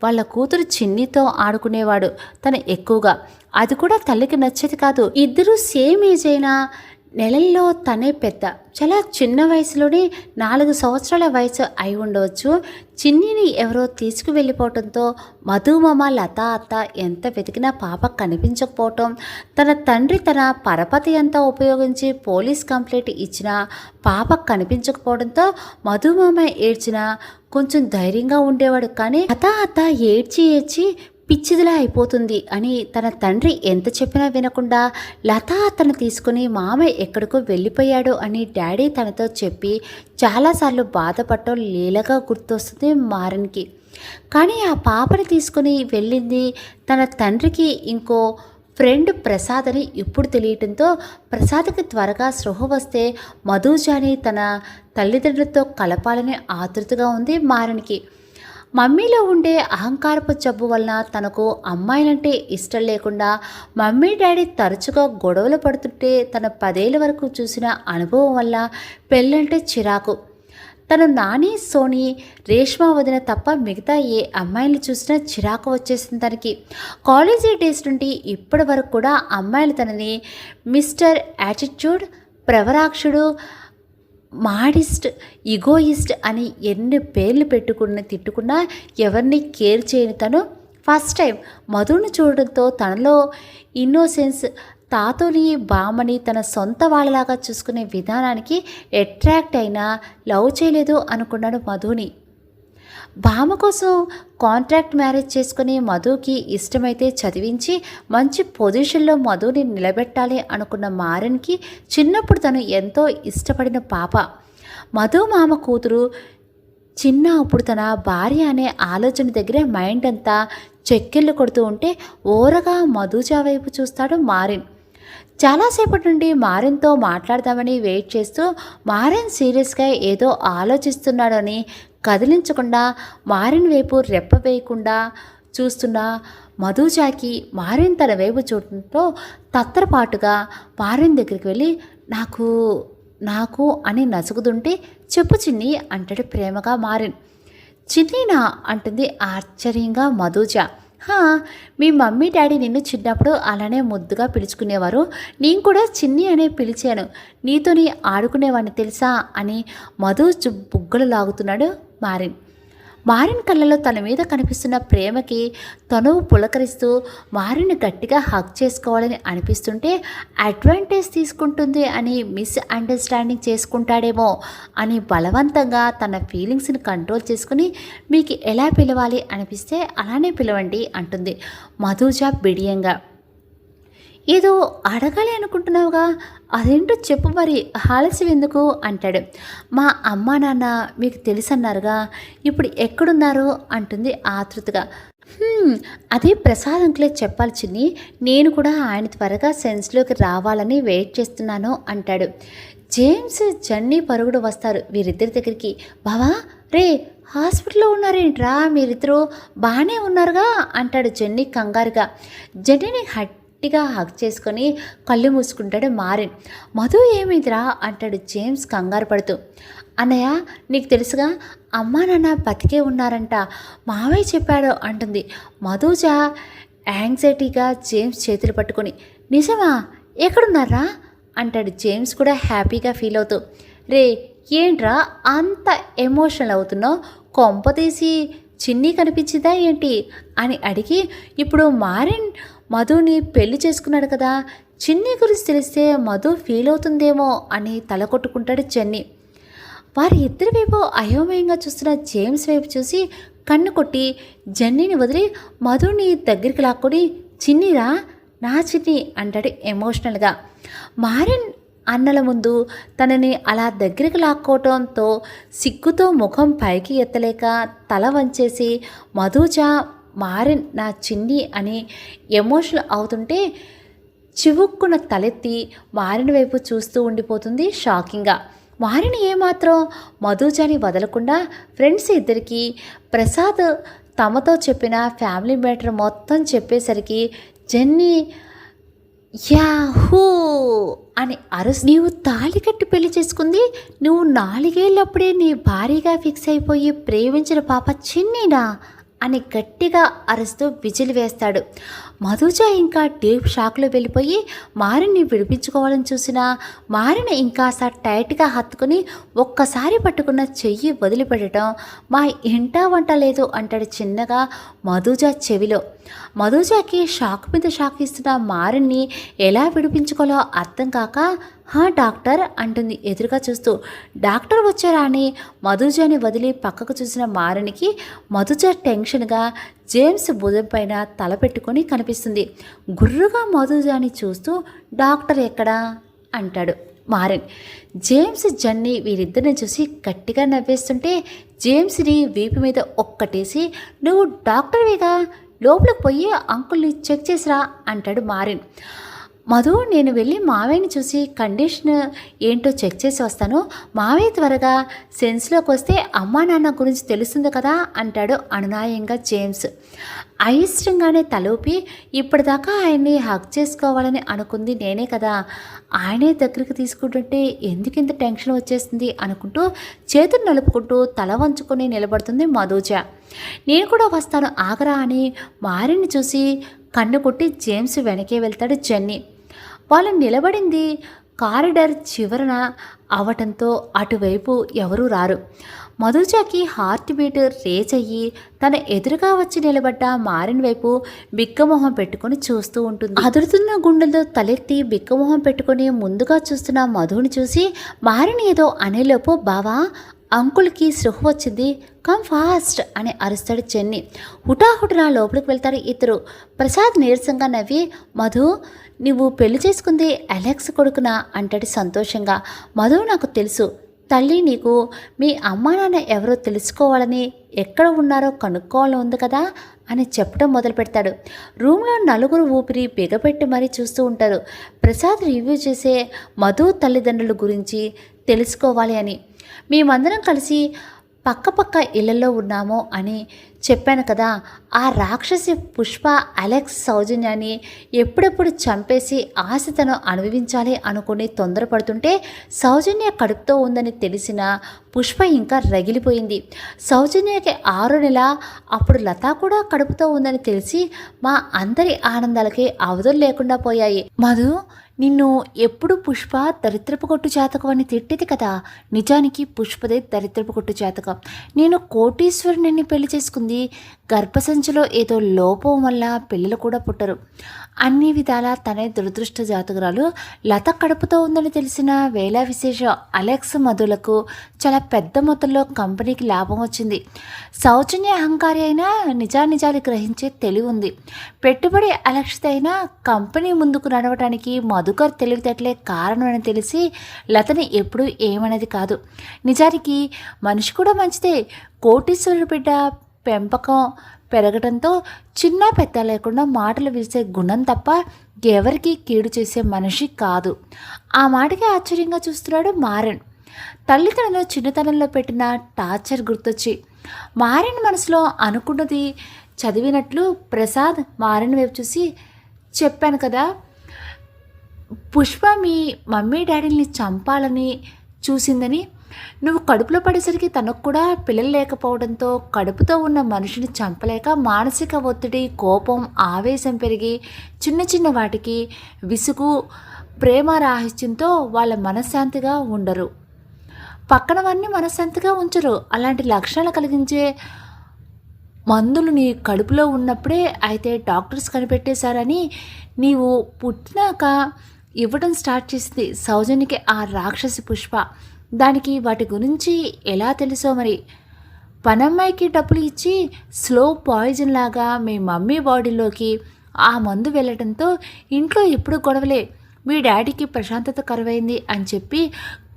వాళ్ళ కూతురు చిన్నితో ఆడుకునేవాడు తను ఎక్కువగా. అది కూడా తల్లికి నచ్చేది కాదు. ఇద్దరూ సేమ్ ఏజ్ అయినా నెలల్లో తనే పెద్ద. చాలా చిన్న వయసులోనే 4 సంవత్సరాల వయసు అయి ఉండవచ్చు. చిన్నిని ఎవరో తీసుకువెళ్ళిపోవటంతో మధుమామ, లత అత్త ఎంత వెతికినా పాప కనిపించకపోవటం, తన తండ్రి తన పరపతి అంతా ఉపయోగించి పోలీస్ కంప్లైంట్ ఇచ్చినా పాప కనిపించకపోవడంతో మధుమామ ఏడ్చినా కొంచెం ధైర్యంగా ఉండేవాడు. కానీ లత అత్త ఏడ్చి ఏడ్చి పిచ్చిదిలా అయిపోతుంది అని తన తండ్రి ఎంత చెప్పినా వినకుండా లత అతను తీసుకుని మామయ్య ఎక్కడికో వెళ్ళిపోయాడు అని డాడీ తనతో చెప్పి చాలాసార్లు బాధపడటం లీలగా గుర్తొస్తుంది మారన్కి. కానీ ఆ పాపని తీసుకుని వెళ్ళింది తన తండ్రికి ఇంకో ఫ్రెండ్ ప్రసాద్ అని ఇప్పుడు తెలియటంతో ప్రసాద్కి త్వరగా స్పృహ వస్తే మధుజాని తన తల్లిదండ్రులతో కలపాలని ఆతృతగా ఉంది మారన్కి. మమ్మీలో ఉండే అహంకారపు జబ్బు వలన తనకు అమ్మాయిలంటే ఇష్టం లేకుండా మమ్మీ డాడీ తరచుగా గొడవలు పడుతుంటే తన 10 ఏళ్ళ వరకు చూసిన అనుభవం వల్ల పెళ్ళంటే చిరాకు. తను నాని, సోని, రేష్మా వదిన తప్ప మిగతా ఏ అమ్మాయిని చూసినా చిరాకు వచ్చేసింది తనకి. కాలేజీ డేస్ నుండి ఇప్పటి వరకు కూడా అమ్మాయిలు తనని మిస్టర్ యాటిట్యూడ్, ప్రవరాక్షుడు, మాడిస్ట్, ఈగోయిస్ట్ అని ఎన్ని పేర్లు తిట్టుకున్నా ఎవరిని కేర్ చేయని తను ఫస్ట్ టైం మధుని చూడడంతో తనలో ఇన్నోసెన్స్, తాతోని బామ్మని తన సొంత వాళ్ళలాగా చూసుకునే విధానానికి అట్రాక్ట్ అయినా లవ్ చేయలేదు అనుకున్నాడు మధుని. బామ్మ కోసం కాంట్రాక్ట్ మ్యారేజ్ చేసుకుని మధుకి ఇష్టమైతే చదివించి మంచి పొజిషన్లో మధుని నిలబెట్టాలి అనుకున్న మారన్కి చిన్నప్పుడు తను ఎంతో ఇష్టపడిన పాప మధు మామ కూతురు. చిన్న అప్పుడు తన భార్య అనే ఆలోచన దగ్గరే మైండ్ అంతా చెక్కెళ్ళు కొడుతూ ఉంటే ఓరగా మధుజా వైపు చూస్తాడు మారిన్. చాలాసేపటి నుండి మారిన్తో మాట్లాడదామని వెయిట్ చేస్తూ మారిన్ సీరియస్గా ఏదో ఆలోచిస్తున్నాడని కదిలించకుండా మారిన్ వైపు రెప్ప వేయకుండా చూస్తున్న మధుజాకి మారిన్ తన వైపు చూడటంతో తత్తరపాటుగా మారిన్ దగ్గరికి వెళ్ళి నాకు నాకు అని నసుగుతుంటే చెప్పు చిన్ని అంటాడు ప్రేమగా మారిన్. చిన్నీనా అంటుంది ఆశ్చర్యంగా మధుజా. మీ మమ్మీ డాడీ నిన్ను చిన్నప్పుడు అలానే ముద్దుగా పిలుచుకునేవారు. నేను కూడా చిన్ని అనే పిలిచాను. నీతోని ఆడుకునేవాడిని తెలుసా అని మధు బుగ్గలు లాగుతున్నాడు మారిన్. మారిన్ కళ్ళలో తన మీద కనిపిస్తున్న ప్రేమకి తనువు పులకరిస్తూ మారిన్ గట్టిగా హగ్ చేసుకోవాలని అనిపిస్తుంటే అడ్వాంటేజ్ తీసుకుంటుంది అని మిస్ అండర్స్టాండింగ్ చేసుకుంటాడేమో అని బలవంతంగా తన ఫీలింగ్స్ని కంట్రోల్ చేసుకుని మీకు ఎలా పిలవాలి అనిపిస్తే అలానే పిలవండి అంటుంది మధుజా బిడియంగా. ఏదో అడగాలి అనుకుంటున్నావుగా, అదేంటో చెప్పు మరి, ఆలస్యం ఎందుకు అంటాడు. మా అమ్మా నాన్న మీకు తెలుసన్నారుగా, ఇప్పుడు ఎక్కడున్నారు అంటుంది ఆతృతగా. అదే ప్రసాద్ అంకులే చెప్పాలి చిన్ని, నేను కూడా ఆయన త్వరగా సెన్స్లోకి రావాలని వెయిట్ చేస్తున్నాను అంటాడు. జేమ్స్, జన్నీ పరుగుడు వస్తారు వీరిద్దరి దగ్గరికి. బావా రే హాస్పిటల్లో ఉన్నారేంట్రా, మీరిద్దరూ బాగానే ఉన్నారుగా అంటాడు జెన్నీ కంగారుగా. జెన్నీని గట్టిగా హగ్ చేసుకొని కళ్ళు మూసుకుంటాడు మారిన్. మధు ఏమిదిరా అంటాడు జేమ్స్ కంగారు పడుతూ. అన్నయ్య నీకు తెలుసుగా, అమ్మా నాన్న బతికే ఉన్నారంట, మావయ్య చెప్పాడు అంటుంది మధుజా యాంగ్జైటీగా జేమ్స్ చేతులు పట్టుకొని. నిజమా, ఎక్కడున్నారా అంటాడు జేమ్స్ కూడా హ్యాపీగా ఫీల్ అవుతూ. రే ఏంట్రా అంత ఎమోషనల్ అవుతున్నావు, కొంప తీసి చిన్ని కనిపించిందా ఏంటి అని అడిగి, ఇప్పుడు మారిన్ మధుని పెళ్లి చేసుకున్నాడు కదా, చిన్ని గురించి తెలిస్తే మధు ఫీల్ అవుతుందేమో అని తల కొట్టుకుంటాడు జెన్నీ. వారి ఇద్దరి వైపు అయోమయంగా చూస్తున్న జేమ్స్ వైపు చూసి కన్ను కొట్టి జెన్నీని వదిలి మధుని దగ్గరికి లాక్కొని చిన్నిరా నా చిన్ని అంటాడు ఎమోషనల్గా. మారిన్ అన్నల ముందు తనని అలా దగ్గరికి లాక్కోవటంతో సిగ్గుతో ముఖం పైకి ఎత్తలేక తల వంచేసి మధుజా మారిన్ నా చిన్ని అని ఎమోషనల్ అవుతుంటే చివుక్కున తలెత్తి మారిన్ వైపు చూస్తూ ఉండిపోతుంది షాకింగ్గా. మారిన్ ఏమాత్రం మధుజాని వదలకుండా ఫ్రెండ్స్ ఇద్దరికి ప్రసాద్ తమతో చెప్పిన ఫ్యామిలీ మ్యాటర్ మొత్తం చెప్పేసరికి జెన్నీ యాహూ అని నీవు తాళి కట్టి పెళ్లి చేసుకుంది, నువ్వు 4 ఏళ్ళప్పుడే నీ భారీగా ఫిక్స్ అయిపోయి ప్రేమించిన పాప చిన్నీనా అని గట్టిగా అరుస్తూ విజిల్ వేస్తాడు. మధుజ ఇంకా డీప్ షాక్లో వెళ్ళిపోయి మారిని విడిపించుకోవాలని చూసినా మారిని ఇంకాస టైట్గా హత్తుకుని ఒక్కసారి పట్టుకున్న చెయ్యి వదిలిపెట్టడం మా ఇంట వంట లేదు అంటాడు చిన్నగా మధుజ చెవిలో. మధుజాకి షాక్ మీద షాక్ ఇస్తున్న మారిని ఎలా విడిపించుకోవాలో అర్థం కాక డాక్టర్ అంటుంది ఎదురుగా చూస్తూ. డాక్టర్ వచ్చారా అని మధుజాని వదిలి పక్కకు చూసిన మారినికి మధుజ టెన్షన్గా జేమ్స్ భుజం పైన తల పెట్టుకొని కనిపిస్తుంది. గుర్రుగా మధుజాని చూస్తూ డాక్టర్ ఎక్కడా అంటాడు మారిన్. జేమ్స్ జన్ని వీరిద్దరిని చూసి గట్టిగా నవ్వేస్తుంటే జేమ్స్ని వీపు మీద ఒక్కటేసి నువ్వు డాక్టర్వేగా లోపలికి పోయి అంకుల్ని చెక్ చేసిరా అంటాడు మారిన్. మధు నేను వెళ్ళి మావయ్యని చూసి కండిషన్ ఏంటో చెక్ చేసి వస్తాను, మావయ్య త్వరగా సెన్స్లోకి వస్తే అమ్మా నాన్న గురించి తెలుస్తుంది కదా అంటాడు అనునాయంగా జేమ్స్. అయిష్టంగానే తలూపి ఇప్పటిదాకా ఆయన్ని హక్ చేసుకోవాలని అనుకుంది నేనే కదా, ఆయనే దగ్గరికి తీసుకుంటుంటే ఎందుకింత టెన్షన్ వచ్చేస్తుంది అనుకుంటూ చేతులు నలుపుకుంటూ తల వంచుకొని నిలబడుతుంది మధుజ. నేను కూడా వస్తాను ఆగరా అని మారిని చూసి కన్ను కొట్టి జేమ్స్ వెనకే వెళ్తాడు జెన్నీ. వాళ్ళు నిలబడింది కారిడార్ చివరన అవటంతో అటువైపు ఎవరూ రారు. మధుజాకి హార్ట్ బీట్ రేజ్ అయ్యి తన ఎదురుగా వచ్చి నిలబడ్డ మారిన్ వైపు బిక్కమొహం పెట్టుకుని చూస్తూ ఉంటుంది. అదురుతున్న గుండెలతో తలెత్తి బిక్కమొహం పెట్టుకుని ముందుగా చూస్తున్న మధుని చూసి మారిన్ ఏదో అనేలోపు బావా అంకుల్కి సృహ వచ్చింది, కమ్ ఫాస్ట్ అని అరుస్తాడు చెన్ని. హుటాహుటిన లోపలికి వెళ్తారు ఇద్దరు. ప్రసాద్ నీరసంగా నవ్వి మధు నువ్వు పెళ్లి చేసుకుంది అలెక్స్ కొడుకునా అంటాడు సంతోషంగా. మధు నాకు తెలుసు తల్లి, నీకు మీ అమ్మా నాన్న ఎవరో తెలుసుకోవాలని ఎక్కడ ఉన్నారో కనుక్కోవాలని ఉంది కదా అని చెప్పడం మొదలు పెడతాడు. రూమ్లో నలుగురు ఊపిరి బిగపెట్టి మరీ చూస్తూ ఉంటారు. ప్రసాద్ రివ్యూ చేసే మధు తల్లిదండ్రుల గురించి తెలుసుకోవాలి అని. మేమందరం కలిసి పక్క ఇళ్లలో ఉన్నాము అని చెప్పాను కదా, ఆ రాక్షసి పుష్ప అలెక్స్ సౌజన్యాన్ని ఎప్పుడెప్పుడు చంపేసి ఆశతను అనుభవించాలి అనుకుని తొందరపడుతుంటే సౌజన్య కడుపుతో ఉందని తెలిసిన పుష్ప ఇంకా రగిలిపోయింది. సౌజన్యకి 6 నెల అప్పుడు లత కూడా కడుపుతో ఉందని తెలిసి మా అందరి ఆనందాలకి అవధులు లేకుండా పోయాయి. మధు నిన్ను ఎప్పుడు పుష్ప దరిద్రపు కొట్టు జాతకం అని తిట్టేది కదా, నిజానికి పుష్పదే దరిద్రపు కొట్టు జాతకం. నేను కోటీశ్వరుని పెళ్లి చేసుకుంది గర్భసంచిలో ఏదో లోపం వల్ల పిల్లలు కూడా పుట్టరు. అన్ని విధాలా తనే దురదృష్ట జాతకురాలు. లత కడుపుతో ఉందని తెలిసిన వేళ విశేష అలెక్స్ మధులకు చాలా పెద్ద మొత్తంలో కంపెనీకి లాభం వచ్చింది. సౌజన్య అహంకారి అయినా నిజానిజాలు గ్రహించే తెలివి ఉంది. పెట్టుబడి అలక్షిత అయినా కంపెనీ ముందుకు నడవటానికి మధుకర్ తెలివితేటలే కారణమని తెలిసి లతని ఎప్పుడూ ఏమనేది కాదు. నిజానికి మనిషి కూడా మంచిదే. కోటీశ్వరుడు బిడ్డ పెంపకం పెరగడంతో చిన్న పెద్ద లేకుండా మాటలు విరిసే గుణం తప్ప ఎవరికి కీడు చేసే మనిషి కాదు. ఆ మాటకి ఆశ్చర్యంగా చూస్తున్నాడు మారన్. తల్లిదండ్రులు చిన్నతనంలో పెట్టిన టార్చర్ గుర్తొచ్చి మారన్ మనసులో అనుకున్నది చదివినట్లు ప్రసాద్ మారన్ వైపు చూసి చెప్పాను కదా, పుష్ప మీ మమ్మీ డాడీని చంపాలని చూసిందని. నువ్వు కడుపులో పడేసరికి తనకు కూడా పిల్లలు లేకపోవడంతో కడుపుతో ఉన్న మనిషిని చంపలేక మానసిక ఒత్తిడి, కోపం, ఆవేశం పెరిగి చిన్న చిన్న వాటికి విసుగు, ప్రేమ రాహిత్యంతో వాళ్ళ మనశ్శాంతిగా ఉండరు. పక్కనవన్నీ మనశ్శాంతిగా ఉంచరు. అలాంటి లక్షణాలు కలిగించే మందులు నీ కడుపులో ఉన్నప్పుడే అయితే డాక్టర్స్ కనిపెట్టేశారని నీవు పుట్టినాక ఇవ్వడం స్టార్ట్ చేసింది సౌజన్యకి ఆ రాక్షసి పుష్ప. దానికి వాటి గురించి ఎలా తెలుసో మరి. పనమ్మాయికి డబ్బులు ఇచ్చి స్లో పాయిజన్ లాగా మీ మమ్మీ బాడీలోకి ఆ మందు వెళ్ళడంతో ఇంట్లో ఎప్పుడు గొడవలే. మీ డాడీకి ప్రశాంతత కరువైంది అని చెప్పి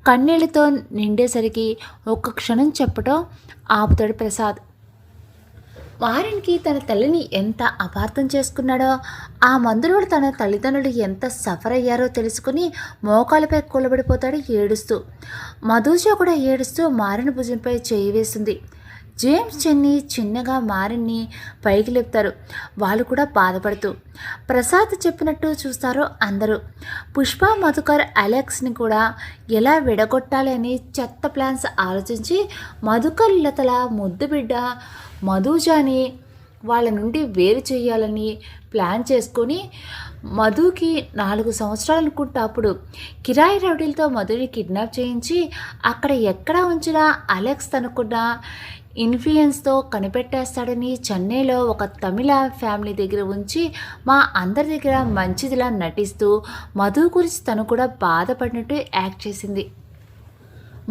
కన్నీళ్లతో నిండేసరికి ఒక్క క్షణం చెప్పడం ఆపుతాడు ప్రసాద్. మారన్కి తన తల్లిని ఎంత అపార్థం చేసుకున్నాడో, ఆ మందులో తన తల్లిదండ్రులు ఎంత సఫర్ అయ్యారో తెలుసుకుని మోకాలపై కూలబడిపోతాడు ఏడుస్తూ. మధుజ కూడా ఏడుస్తూ మారన్ భుజంపై చేయి వేస్తుంది. జేమ్స్ చెన్ని చిన్నగా మారన్ని పైకి లేపుతారు. వాళ్ళు కూడా బాధపడుతూ. ప్రసాద్ చెప్పినట్టు చూస్తారు అందరూ. పుష్ప, మధుకర్ అలెక్స్ని కూడా ఎలా విడగొట్టాలి అని చెత్త ప్లాన్స్ ఆలోచించి మధుకర్ లతల ముద్దు బిడ్డ మధుజాని వాళ్ళ నుండి వేరు చేయాలని ప్లాన్ చేసుకొని మధుకి 4 సంవత్సరాలు అనుకుంటా అప్పుడు కిరాయి రౌడీలతో మధుని కిడ్నాప్ చేయించి అక్కడ ఎక్కడ ఉంచినా అలెక్స్ తనకున్న ఇన్ఫ్లుయెన్స్తో కనిపెట్టేస్తాడని చెన్నైలో ఒక తమిళ ఫ్యామిలీ దగ్గర ఉంచి మా అందరి దగ్గర మంచిదిలా నటిస్తూ మధు గురించి తను కూడా బాధపడినట్టు యాక్ట్ చేసింది.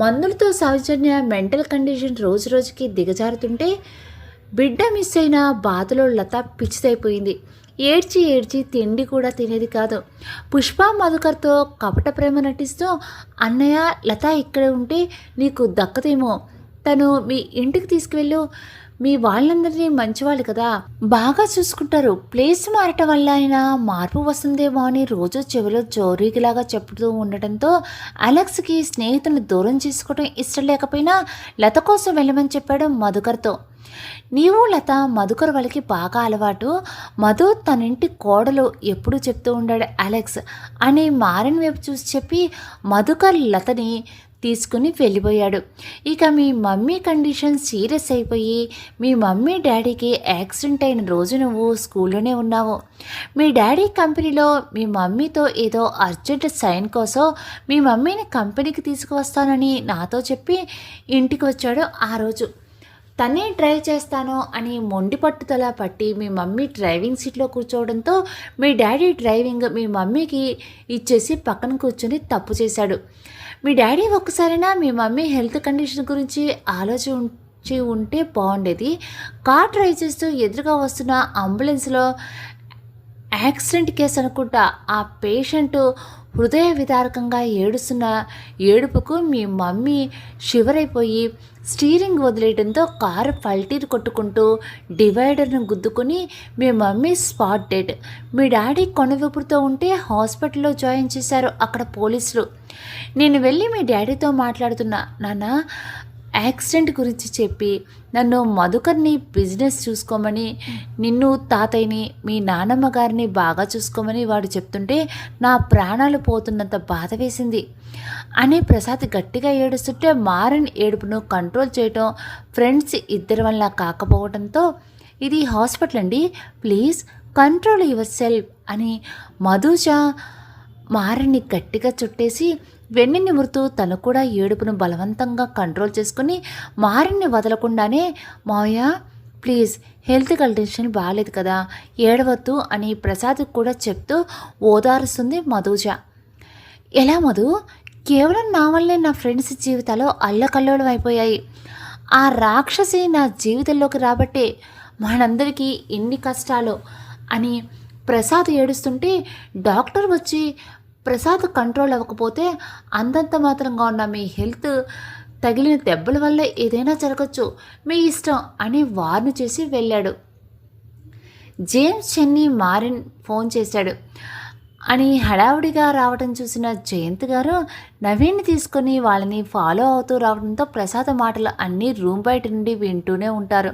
మందులతో సౌజన్య మెంటల్ కండిషన్ రోజు రోజుకి దిగజారుతుంటే బిడ్డ మిస్ అయిన బాధలో లత పిచ్చిదైపోయింది. ఏడ్చి ఏడ్చి తిండి కూడా తినేది కాదు. పుష్ప మధుకర్తో కపట ప్రేమ నటిస్తూ అన్నయ్య లత ఇక్కడ ఉంటే నీకు దక్కదేమో, తను మీ ఇంటికి తీసుకువెళ్ళు, మీ వాళ్ళందరినీ మంచివాళ్ళు కదా, బాగా చూసుకుంటారు, ప్లేస్ మారటం వల్ల అయినా మార్పు వస్తుందేమో అని రోజు చెవిలో జోరీగిలాగా చెప్తూ ఉండటంతో అలెక్స్కి స్నేహితులను దూరం చేసుకోవడం ఇష్టం లేకపోయినా లత కోసం వెళ్ళమని చెప్పాడు మధుకర్తో. నీవు లత మధుకర్ వాళ్ళకి బాగా అలవాటు, మధు తనింటి కోడలు ఎప్పుడూ చెప్తూ ఉండాడు అలెక్స్ అని మారిన వైపు చూసి చెప్పి మధుకర్ లతని తీసుకుని వెళ్ళిపోయాడు. ఇక మీ మమ్మీ కండిషన్ సీరియస్ అయిపోయి మీ మమ్మీ డాడీకి యాక్సిడెంట్ అయిన రోజు నువ్వు స్కూల్లోనే ఉన్నావు. మీ డాడీ కంపెనీలో మీ మమ్మీతో ఏదో అర్జెంట్ సైన్ కోసం మీ మమ్మీని కంపెనీకి తీసుకువస్తానని నాతో చెప్పి ఇంటికి వచ్చాడు. ఆ రోజు తనే డ్రైవ్ చేస్తాను అని మొండి పట్టుదల పట్టి మీ మమ్మీ డ్రైవింగ్ సీట్లో కూర్చోవడంతో మీ డాడీ డ్రైవింగ్ మీ మమ్మీకి ఇచ్చేసి పక్కన కూర్చొని తప్పు చేశాడు. మీ డాడీ ఒక్కసారైనా మీ మమ్మీ హెల్త్ కండిషన్ గురించి ఆలోచించి ఉంటే బాగుండేది. కార్ డ్రైవ్ చేస్తూ ఎదురుగా వస్తున్న అంబులెన్స్లో యాక్సిడెంట్ కేసు అనుకుంటా ఆ పేషెంట్ హృదయ విదారకంగా ఏడుస్తున్న ఏడుపుకు మీ మమ్మీ షివరైపోయి స్టీరింగ్ వదిలేయడంతో కారు పల్టీలు కొట్టుకుంటూ డివైడర్ను గుద్దుకుని మీ మమ్మీ స్పాట్ డెడ్. మీ డాడీ కొనవిపుడుతో ఉంటే హాస్పిటల్లో జాయిన్ చేశారు అక్కడ పోలీసులు. నేను వెళ్ళి మీ డాడీతో మాట్లాడుతున్నా, నాన్న యాక్సిడెంట్ గురించి చెప్పి నన్ను మధుకర్ని బిజినెస్ చూసుకోమని, నిన్ను తాతయ్యని మీ నానమ్మ గారిని బాగా చూసుకోమని వాడు చెప్తుంటే నా ప్రాణాలు పోతున్నంత బాధ వేసింది అని ప్రసాద్ గట్టిగా ఏడుస్తుంటే మారన్ ఏడుపును కంట్రోల్ చేయటం ఫ్రెండ్స్ ఇద్దరి వల్ల కాకపోవడంతో ఇది హాస్పిటల్ అండి, ప్లీజ్ కంట్రోల్ యువర్ సెల్ఫ్ అని మధుజ మారన్ని గట్టిగా చుట్టేసి వెన్ను నిమురుతూ తను కూడా ఏడుపును బలవంతంగా కంట్రోల్ చేసుకుని మారిన్ని వదలకుండానే మావయ్య ప్లీజ్ హెల్త్ కండిషన్ బాగాలేదు కదా, ఏడవద్దు అని ప్రసాద్ కూడా చెప్తూ ఓదారుస్తుంది మధుజ. ఎలా మధు, కేవలం నా వల్లే నా ఫ్రెండ్స్ జీవితాలు అల్లకల్లోలం అయిపోయాయి. ఆ రాక్షసి నా జీవితంలోకి రాబట్టే మనందరికీ ఎన్ని కష్టాలు అని ప్రసాద్ ఏడుస్తుంటే డాక్టర్ వచ్చి ప్రసాద్ కంట్రోల్ అవ్వకపోతే అంతంత మాత్రంగా ఉన్న మీ హెల్త్ తగిలిన దెబ్బల వల్ల ఏదైనా జరగచ్చు, మీ ఇష్టం అని వార్న్ చేసి వెళ్ళాడు. జేమ్స్ చెన్నీ మారిన్ ఫోన్ చేశాడు అని హడావుడిగా రావడం చూసిన జయంత్ గారు నవీన్ని తీసుకొని వాళ్ళని ఫాలో అవుతూ రావడంతో ప్రసాద్ మాటలు అన్నీ రూమ్ బయట నుండి వింటూనే ఉంటారు.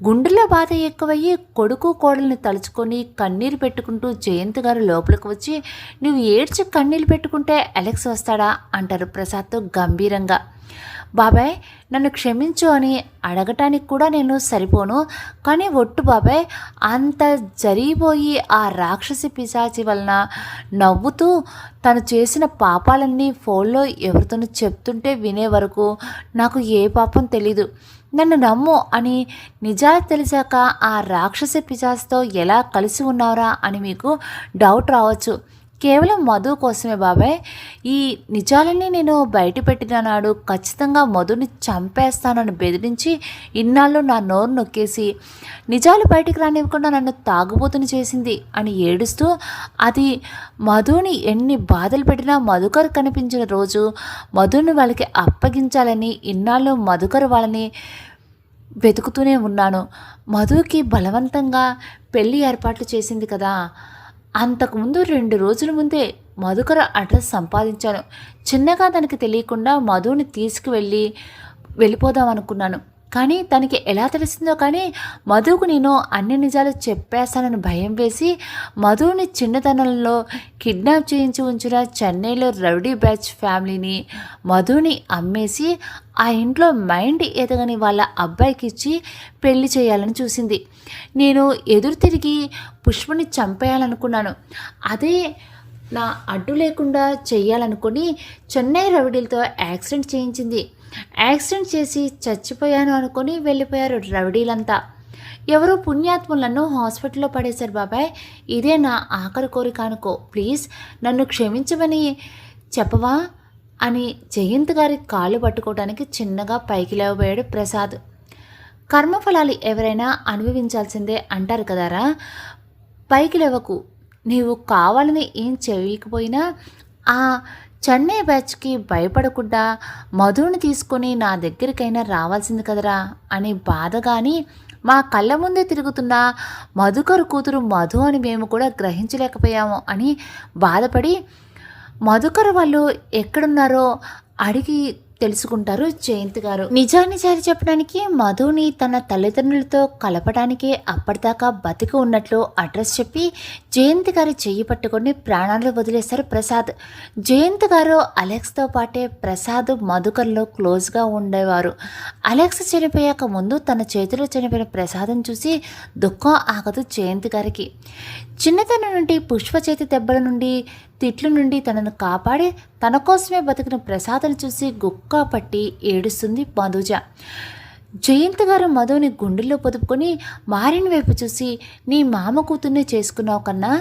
గుండెల్లో బాధ ఎక్కువయ్యి కొడుకు కోడల్ని తలుచుకొని కన్నీరు పెట్టుకుంటూ జయంత్ గారు లోపలికి వచ్చి నువ్వు ఏడ్చి కన్నీళ్ళు పెట్టుకుంటే అలెక్స్ వస్తాడా అంటారు ప్రసాద్తో గంభీరంగా. బాబాయ్ నన్ను క్షమించు అని అడగటానికి కూడా నేను సరిపోను, కానీ ఒట్టు బాబాయ్, అంత జరిగిపోయి ఆ రాక్షసి పిశాచి వలన నవ్వుతూ తను చేసిన పాపాలన్నీ ఫోన్లో ఎవరితోనూ చెప్తుంటే వినే వరకు నాకు ఏ పాపం తెలీదు, నన్ను నమ్ము అని నిజాలు తెలిసాక ఆ రాక్షసి పిశాచితో ఎలా కలిసి ఉన్నారా అని మీకు డౌట్ రావచ్చు. కేవలం మధు కోసమే బాబాయ్, ఈ నిజాలన్నీ నేను బయట పెట్టిన నాడు ఖచ్చితంగా మధుని చంపేస్తానని బెదిరించి ఇన్నాళ్ళు నా నోరు నొక్కేసి నిజాలు బయటికి రానివ్వకుండా నన్ను తాగుబోతుని చేసింది అని ఏడుస్తూ అది మధుని ఎన్ని బాధలు పెట్టినా మధుకర్ కనిపించిన రోజు మధుని వాళ్ళకి అప్పగించాలని ఇన్నాళ్ళు మధుకర్ వాళ్ళని వెతుకుతూనే ఉన్నాను. మధుకి బలవంతంగా పెళ్లి ఏర్పాట్లు చేసింది కదా, అంతకుముందు 2 రోజుల ముందే మధుకర అడ్రస్ సంపాదించాను. చిన్నగా తనకి తెలియకుండా మధుని వెళ్ళిపోదాం అనుకున్నాను, కానీ తనకి ఎలా తెలిసిందో కానీ మధుకు నేను అన్ని నిజాలు చెప్పేస్తానని భయం వేసి మధుని చిన్నతనంలో కిడ్నాప్ చేయించి ఉంచిన చెన్నైలో రౌడీ బ్యాచ్ ఫ్యామిలీని మధుని అమ్మేసి ఆ ఇంట్లో మైండ్ ఎదగని వాళ్ళ అబ్బాయికి ఇచ్చి పెళ్లి చేయాలని చూసింది. నేను ఎదురు తిరిగి పుష్పని చంపేయాలనుకున్నాను. అదే నా అడ్డు లేకుండా చెయ్యాలనుకుని చెన్నై రౌడీలతో యాక్సిడెంట్ చేయించింది. యాక్సిడెంట్ చేసి చచ్చిపోయాను అనుకొని వెళ్ళిపోయారు రౌడీలంతా. ఎవరో పుణ్యాత్ములను హాస్పిటల్లో పడేశారు బాబాయ్. ఇదే నా ఆఖరి కోరిక అనుకో, ప్లీజ్ నన్ను క్షమించమని చెప్పవా అని జయంత్ గారి కాళ్ళు పట్టుకోవడానికి చిన్నగా పైకి లేవబోయాడు ప్రసాద్. కర్మఫలాలు ఎవరైనా అనుభవించాల్సిందే అంటారు కదారా, పైకి లేవకు. నీవు కావాలని ఏం చేయకపోయినా ఆ చెన్నై బ్యాచ్కి భయపడకుండా మధుని తీసుకొని నా దగ్గరికైనా రావాల్సింది కదరా అని బాధగాని మా కళ్ళ ముందే తిరుగుతున్న మధుకరు కూతురు మధు అని మేము కూడా గ్రహించలేకపోయాము అని బాధపడి మధుకరు వాళ్ళు ఎక్కడున్నారో అడిగి తెలుసుకుంటారు జయంత్ గారు. నిజానిజాలు చెప్పడానికి మధుని తన తల్లిదండ్రులతో కలపడానికి అప్పటిదాకా బతికి ఉన్నట్లు అడ్రస్ చెప్పి జయంత్ గారి చెయ్యి పట్టుకొని ప్రాణాలు వదిలేశారు ప్రసాద్. జయంత్ గారు అలెక్స్తో పాటే ప్రసాద్ మధుకర్లో క్లోజ్గా ఉండేవారు. అలెక్స్ చనిపోయాక ముందు తన చేతిలో చనిపోయిన ప్రసాదం చూసి దుఃఖం ఆగదు జయంత్ గారికి. చిన్నతనం నుండి పుష్ప చేతి దెబ్బల నుండి తిట్ల నుండి తనను కాపాడి తన కోసమే బతికిన ప్రసాద్ను చూసి గుక్క పట్టి ఏడుస్తుంది మధుజ. జయంత్ గారు మధుని గుండెల్లో పొదుపుకొని మారిన వైపు చూసి నీ మామ కూతుర్నే చేసుకున్నావు కన్నా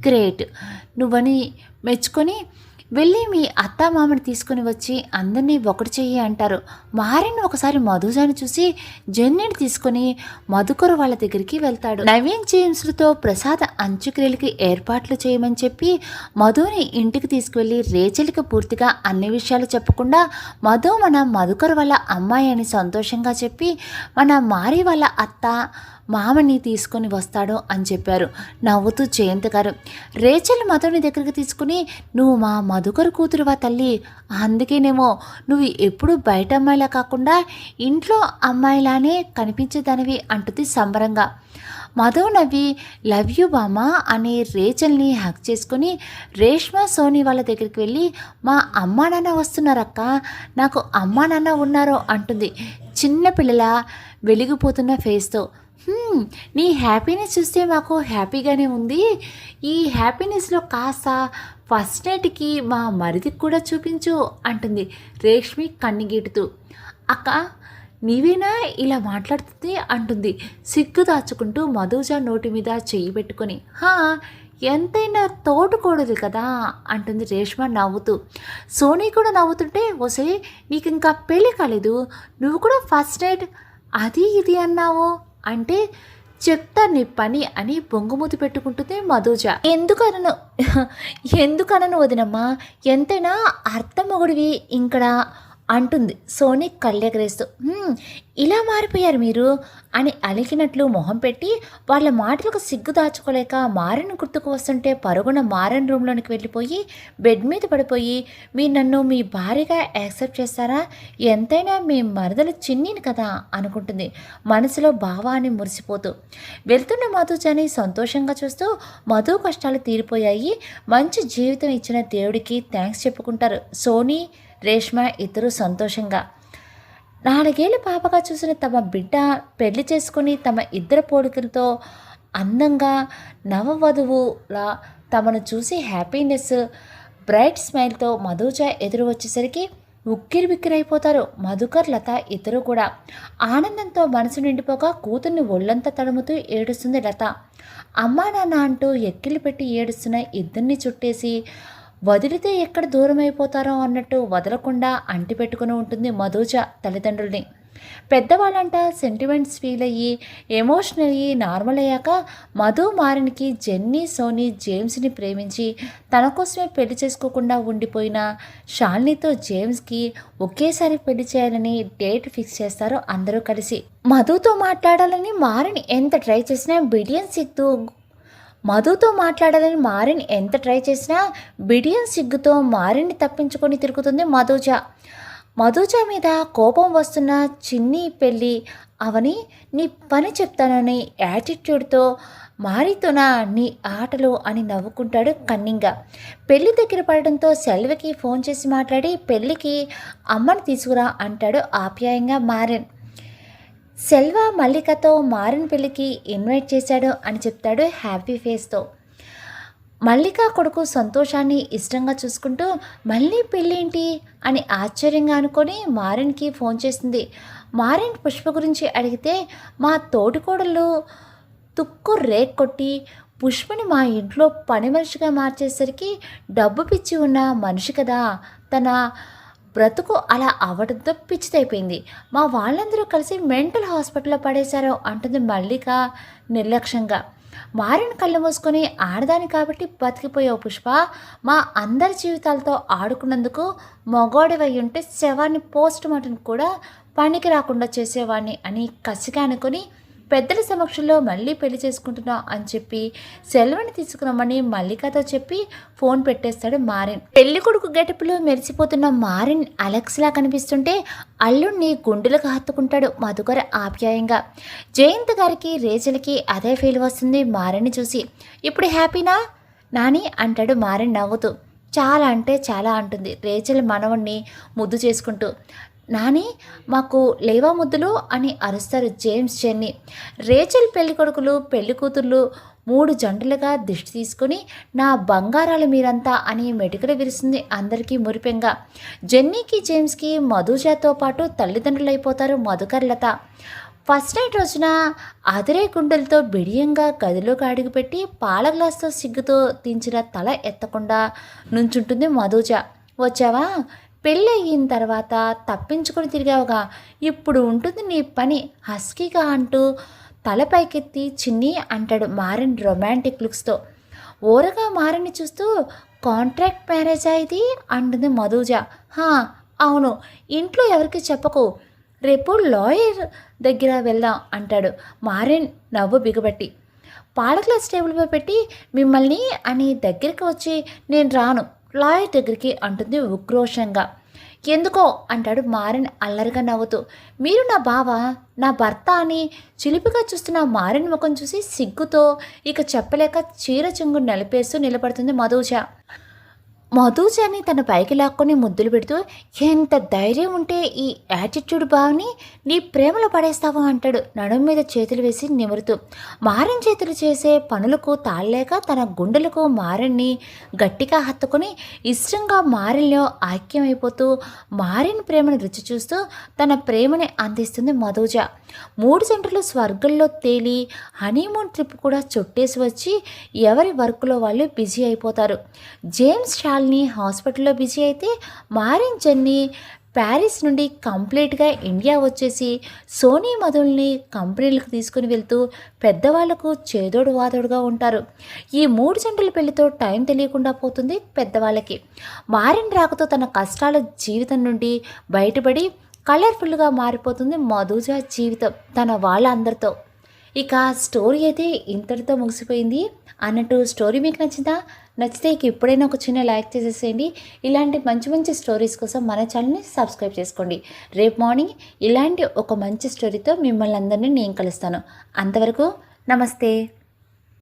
గ్రేట్ నువ్వని మెచ్చుకొని వెళ్ళి మీ అత్త మామని తీసుకుని వచ్చి అందరినీ ఒకటి చెయ్యి అంటారు. మారిన్ ఒకసారి మధుజాని చూసి జెన్నీని తీసుకొని మధుకరు వాళ్ళ దగ్గరికి వెళ్తాడు. నవీన్ జేమ్స్లతో ప్రసాద్ అంత్యక్రియలకి ఏర్పాట్లు చేయమని చెప్పి మధుని ఇంటికి తీసుకువెళ్ళి రేచల్కి పూర్తిగా అన్ని విషయాలు చెప్పకుండా మధు మన మధుకరు వాళ్ళ అమ్మాయి అని సంతోషంగా చెప్పి మన మారి వాళ్ళ అత్త మామని తీసుకొని వస్తాడు అని చెప్పారు నవ్వుతూ జయంత్ గారు. రేచల్ మధుని దగ్గరికి తీసుకుని నువ్వు మా మధుకరు కూతురువా తల్లి, అందుకేనేమో నువ్వు ఎప్పుడు బయట అమ్మాయిలా కాకుండా ఇంట్లో అమ్మాయిలానే కనిపించేదానివి అంటుంది సంబరంగా. మధు నవ్వి లవ్ యూ బామా అని రేచల్ని హక్ చేసుకుని రేష్మా సోనీ వాళ్ళ దగ్గరికి వెళ్ళి మా అమ్మా నాన్న వస్తున్నారక్క, నాకు అమ్మా నాన్న ఉన్నారు అంటుంది చిన్నపిల్లల వెలిగిపోతున్న ఫేస్తో. నీ హ్యాపీనెస్ చూస్తే మాకు హ్యాపీగానే ఉంది. ఈ హ్యాపీనెస్లో కాస్త ఫస్ట్ నైట్కి మా మరిదికి కూడా చూపించు అంటుంది రేష్మి కన్నిగీటుతూ. అక్క నీవేనా ఇలా మాట్లాడుతుంది అంటుంది సిగ్గు దాచుకుంటూ మధుజ నోటి మీద చెయ్యి పెట్టుకొని. ఎంతైనా తోడుకోడదు కదా అంటుంది రేష్మ నవ్వుతూ. సోనీ కూడా నవ్వుతుంటే ఓసే నీకు ఇంకా పెళ్ళి కాలేదు, నువ్వు కూడా ఫస్ట్ నైట్ అది ఇది అన్నావు అంటే చెప్తా నీ పని అని బొంగుమూతి పెట్టుకుంటుంది మధుజ. ఎందుకనను వదినమ్మా, ఎంతైనా అర్థం మొగుడివి ఇక్కడ అంటుంది సోనీ కళ్ళెగరేస్తూ. ఇలా మారిపోయారు మీరు అని అలికినట్లు మొహం పెట్టి వాళ్ళ మాటలకు సిగ్గు దాచుకోలేక మారన్ గుర్తుకు వస్తుంటే పరుగున మారన్ రూమ్లోనికి వెళ్ళిపోయి బెడ్ మీద పడిపోయి మీరు నన్ను మీ భార్యగా యాక్సెప్ట్ చేస్తారా, ఎంతైనా మీ మరదలు చిన్నీని కదా అనుకుంటుంది మనసులో భావాన్ని మురిసిపోతూ. వెళ్తున్న మధుజని సంతోషంగా చూస్తూ మధు కష్టాలు తీరిపోయాయి, మంచి జీవితం ఇచ్చిన దేవుడికి థ్యాంక్స్ చెప్పుకుంటారు సోనీ రేష్మ ఇద్దరు సంతోషంగా. 4 ఏళ్ళ పాపగా చూసిన తమ బిడ్డ పెళ్లి చేసుకుని తమ ఇద్దరు పోలికలతో అందంగా నవవధువులా తమను చూసి హ్యాపీనెస్ బ్రైట్ స్మైల్తో మధుజ ఎదురు వచ్చేసరికి ఉక్కిరిబిక్కిరైపోతారు మధుకర్ లత ఇద్దరు కూడా. ఆనందంతో మనసు నిండిపోగా కూతుర్ని ఒళ్ళంతా తడుముతూ ఏడుస్తుంది లత. అమ్మా నాన్న అంటూ ఎక్కిళ్ళు పెట్టి ఏడుస్తున్న ఇద్దరిని చుట్టేసి వదిలితే ఎక్కడ దూరం అయిపోతారో అన్నట్టు వదలకుండా అంటిపెట్టుకుని ఉంటుంది మధుజ తల్లిదండ్రుల్ని. పెద్దవాళ్ళంట సెంటిమెంట్స్ ఫీల్ అయ్యి ఎమోషనల్ అయ్యి నార్మల్ అయ్యాక మధు మారిన్కి జెన్నీ సోనీ జేమ్స్ని ప్రేమించి తన కోసమే పెళ్లి చేసుకోకుండా ఉండిపోయిన షాలినితో జేమ్స్కి ఒకేసారి పెళ్లి చేయాలని డేట్ ఫిక్స్ చేస్తారు అందరూ కలిసి. మధుతో మాట్లాడాలని మారిన్ ఎంత ట్రై చేసినా బిడియన్ సిగ్గుతో మారిన్ని తప్పించుకొని తిరుగుతుంది మధుజ. మధుజ మీద కోపం వస్తున్న చిన్ని పెళ్ళి అవని నీ పని చెప్తానని యాటిట్యూడ్తో మారితున్న నీ ఆటలు అని నవ్వుకుంటాడు కన్నింగా. పెళ్లి దగ్గర పడడంతో సెల్వకి ఫోన్ చేసి మాట్లాడి పెళ్ళికి అమ్మని తీసుకురా అంటాడు ఆప్యాయంగా మారన్. సెల్వ మల్లికతో మారన్ పెళ్ళికి ఇన్వైట్ చేశాడు అని చెప్తాడు హ్యాపీ ఫేస్తో. మల్లిక కొడుకు సంతోషాన్ని ఇష్టంగా చూసుకుంటూ మళ్ళీ పెళ్ళేంటి అని ఆశ్చర్యంగా అనుకొని మారన్కి ఫోన్ చేసింది. మారన్ పుష్ప గురించి అడిగితే మా తోటికోడళ్ళు తుక్కు రేక్ కొట్టి పుష్పని మా ఇంట్లో పని మనిషిగా మార్చేసరికి డబ్బు పిచ్చి ఉన్న మనిషి కదా, తన బ్రతుకు అలా అవ్వడంతో పిచ్చితైపోయింది. మా వాళ్ళందరూ కలిసి మెంటల్ హాస్పిటల్లో పడేశారు అంటుంది మల్లిక నిర్లక్ష్యంగా. మారిన కళ్ళు మూసుకొని ఆడదాని కాబట్టి బతికిపోయావు పుష్ప, మా అందరి జీవితాలతో ఆడుకున్నందుకు మగోడివై ఉంటే శవాన్ని పోస్ట్ మార్టం కూడా పనికి రాకుండా చేసేవాడిని అని కసిగా అనుకొని పెద్దల సమక్షంలో మళ్ళీ పెళ్లి చేసుకుంటున్నా అని చెప్పి సెల్వని తీసుకురమ్మని మల్లికతో చెప్పి ఫోన్ పెట్టేస్తాడు మారిన్. పెళ్లి కొడుకు గెటప్లో మెరిసిపోతున్న మారిన్ అలెక్స్లా కనిపిస్తుంటే అల్లుడిని గుండెలకు హత్తుకుంటాడు మధుకర్ ఆప్యాయంగా. జయంత్ గారికి రేచలకి అదే ఫీల్ వస్తుంది మారిన్ని చూసి. ఇప్పుడు హ్యాపీనా నాని అంటాడు మారిన్ నవ్వుతూ. చాలా అంటే చాలా అంటుంది రేచల్ మనవణ్ణి ముద్దు చేసుకుంటూ. నాని మాకు లేవా ముద్దులు అని అరుస్తారు జేమ్స్ జెన్నీ. రేచల్ పెళ్లి కొడుకులు పెళ్లి కూతుర్లు 3 జంటలుగా దిష్టి తీసుకుని నా బంగారాలు మీరంతా అని మెటుకలు విరుస్తుంది అందరికీ మురిపెంగా. జెన్నీకి జేమ్స్కి మధుజాతో పాటు తల్లిదండ్రులు అయిపోతారు మధుకర్ లత. ఫస్ట్ నైట్ రోజున అదిరే గుండెలతో బిడియంగా గదిలోకి అడుగుపెట్టి పాల గ్లాస్తో సిగ్గుతో దించిన తల ఎత్తకుండా నుంచుంటుంది మధుజ. వచ్చావా, పెళ్ళి అయిన తర్వాత తప్పించుకొని తిరిగావుగా, ఇప్పుడు ఉంటుంది నీ పని హస్కీగా అంటూ తల పైకెత్తి చిన్ని అంటాడు మారన్ రొమాంటిక్ లుక్స్తో. ఓరగా మారని చూస్తూ కాంట్రాక్ట్ మ్యారేజా ఇది అంటుంది మధుజ. అవును, ఇంట్లో ఎవరికి చెప్పకు, రేపు లాయర్ దగ్గర వెళ్దాం అంటాడు మారన్ నవ్వు బిగబట్టి. పాల గ్లాస్ టేబుల్పై పెట్టి మిమ్మల్ని అని దగ్గరికి వచ్చి నేను రాను లాయర్ దగ్గరికి అంటుంది ఉక్రోషంగా. ఎందుకో అంటాడు మారన్ అల్లరిగా నవ్వుతూ. మీరు నా బావ నా భర్త అని చిలిపిగా చూస్తున్న మారన్ ముఖం చూసి సిగ్గుతో ఇక చెప్పలేక చీర చెంగు నలిపేస్తూ నిలబడుతుంది మధుజ. మధుజాని తన పైకి లాక్కొని ముద్దులు పెడుతూ ఎంత ధైర్యం ఉంటే ఈ యాటిట్యూడ్ బావని నీ ప్రేమలో పడేస్తావా అంటాడు నడుము మీద చేతులు వేసి నిమురుతూ. మారన్ చేతులు చేసే పనులకు తాళలేక తన గుండెలకు మారన్ని గట్టిగా హత్తుకొని ఇష్టంగా మారన్లో ఐక్యమైపోతూ మారన్ ప్రేమను రుచి చూస్తూ తన ప్రేమని అందిస్తుంది మధుజ. 3 జంటలు స్వర్గంలో తేలి హనీమూన్ ట్రిప్ కూడా చుట్టేసి వచ్చి ఎవరి వర్క్లో వాళ్ళు బిజీ అయిపోతారు. జేమ్స్ షాల్ని హాస్పిటల్లో బిజీ అయితే మారిన్ జెన్నీ ప్యారిస్ నుండి కంప్లీట్గా ఇండియా వచ్చేసి సోనీ మధుల్ని కంపెనీలకు తీసుకుని వెళ్తూ పెద్దవాళ్లకు చేదోడు వాదోడుగా ఉంటారు. ఈ 3 జంటల పెళ్లితో టైం తెలియకుండా పోతుంది పెద్దవాళ్ళకి. మారిన్ రాకతో తన కష్టాల జీవితం నుండి బయటపడి కలర్ఫుల్గా మారిపోతుంది మధుజ జీవితం తన వాళ్ళందరితో. ఇక స్టోరీ అయితే ఇంతటితో ముగిసిపోయింది అన్నట్టు. స్టోరీ మీకు నచ్చిందా? నచ్చితే ఇక ఇప్పుడైనా ఒక చిన్న లైక్ చేసేసేయండి. ఇలాంటి మంచి మంచి స్టోరీస్ కోసం మన ఛానల్ని సబ్స్క్రైబ్ చేసుకోండి. రేపు మార్నింగ్ ఇలాంటి ఒక మంచి స్టోరీతో మిమ్మల్ని అందరినీ నేను కలుస్తాను. అంతవరకు నమస్తే.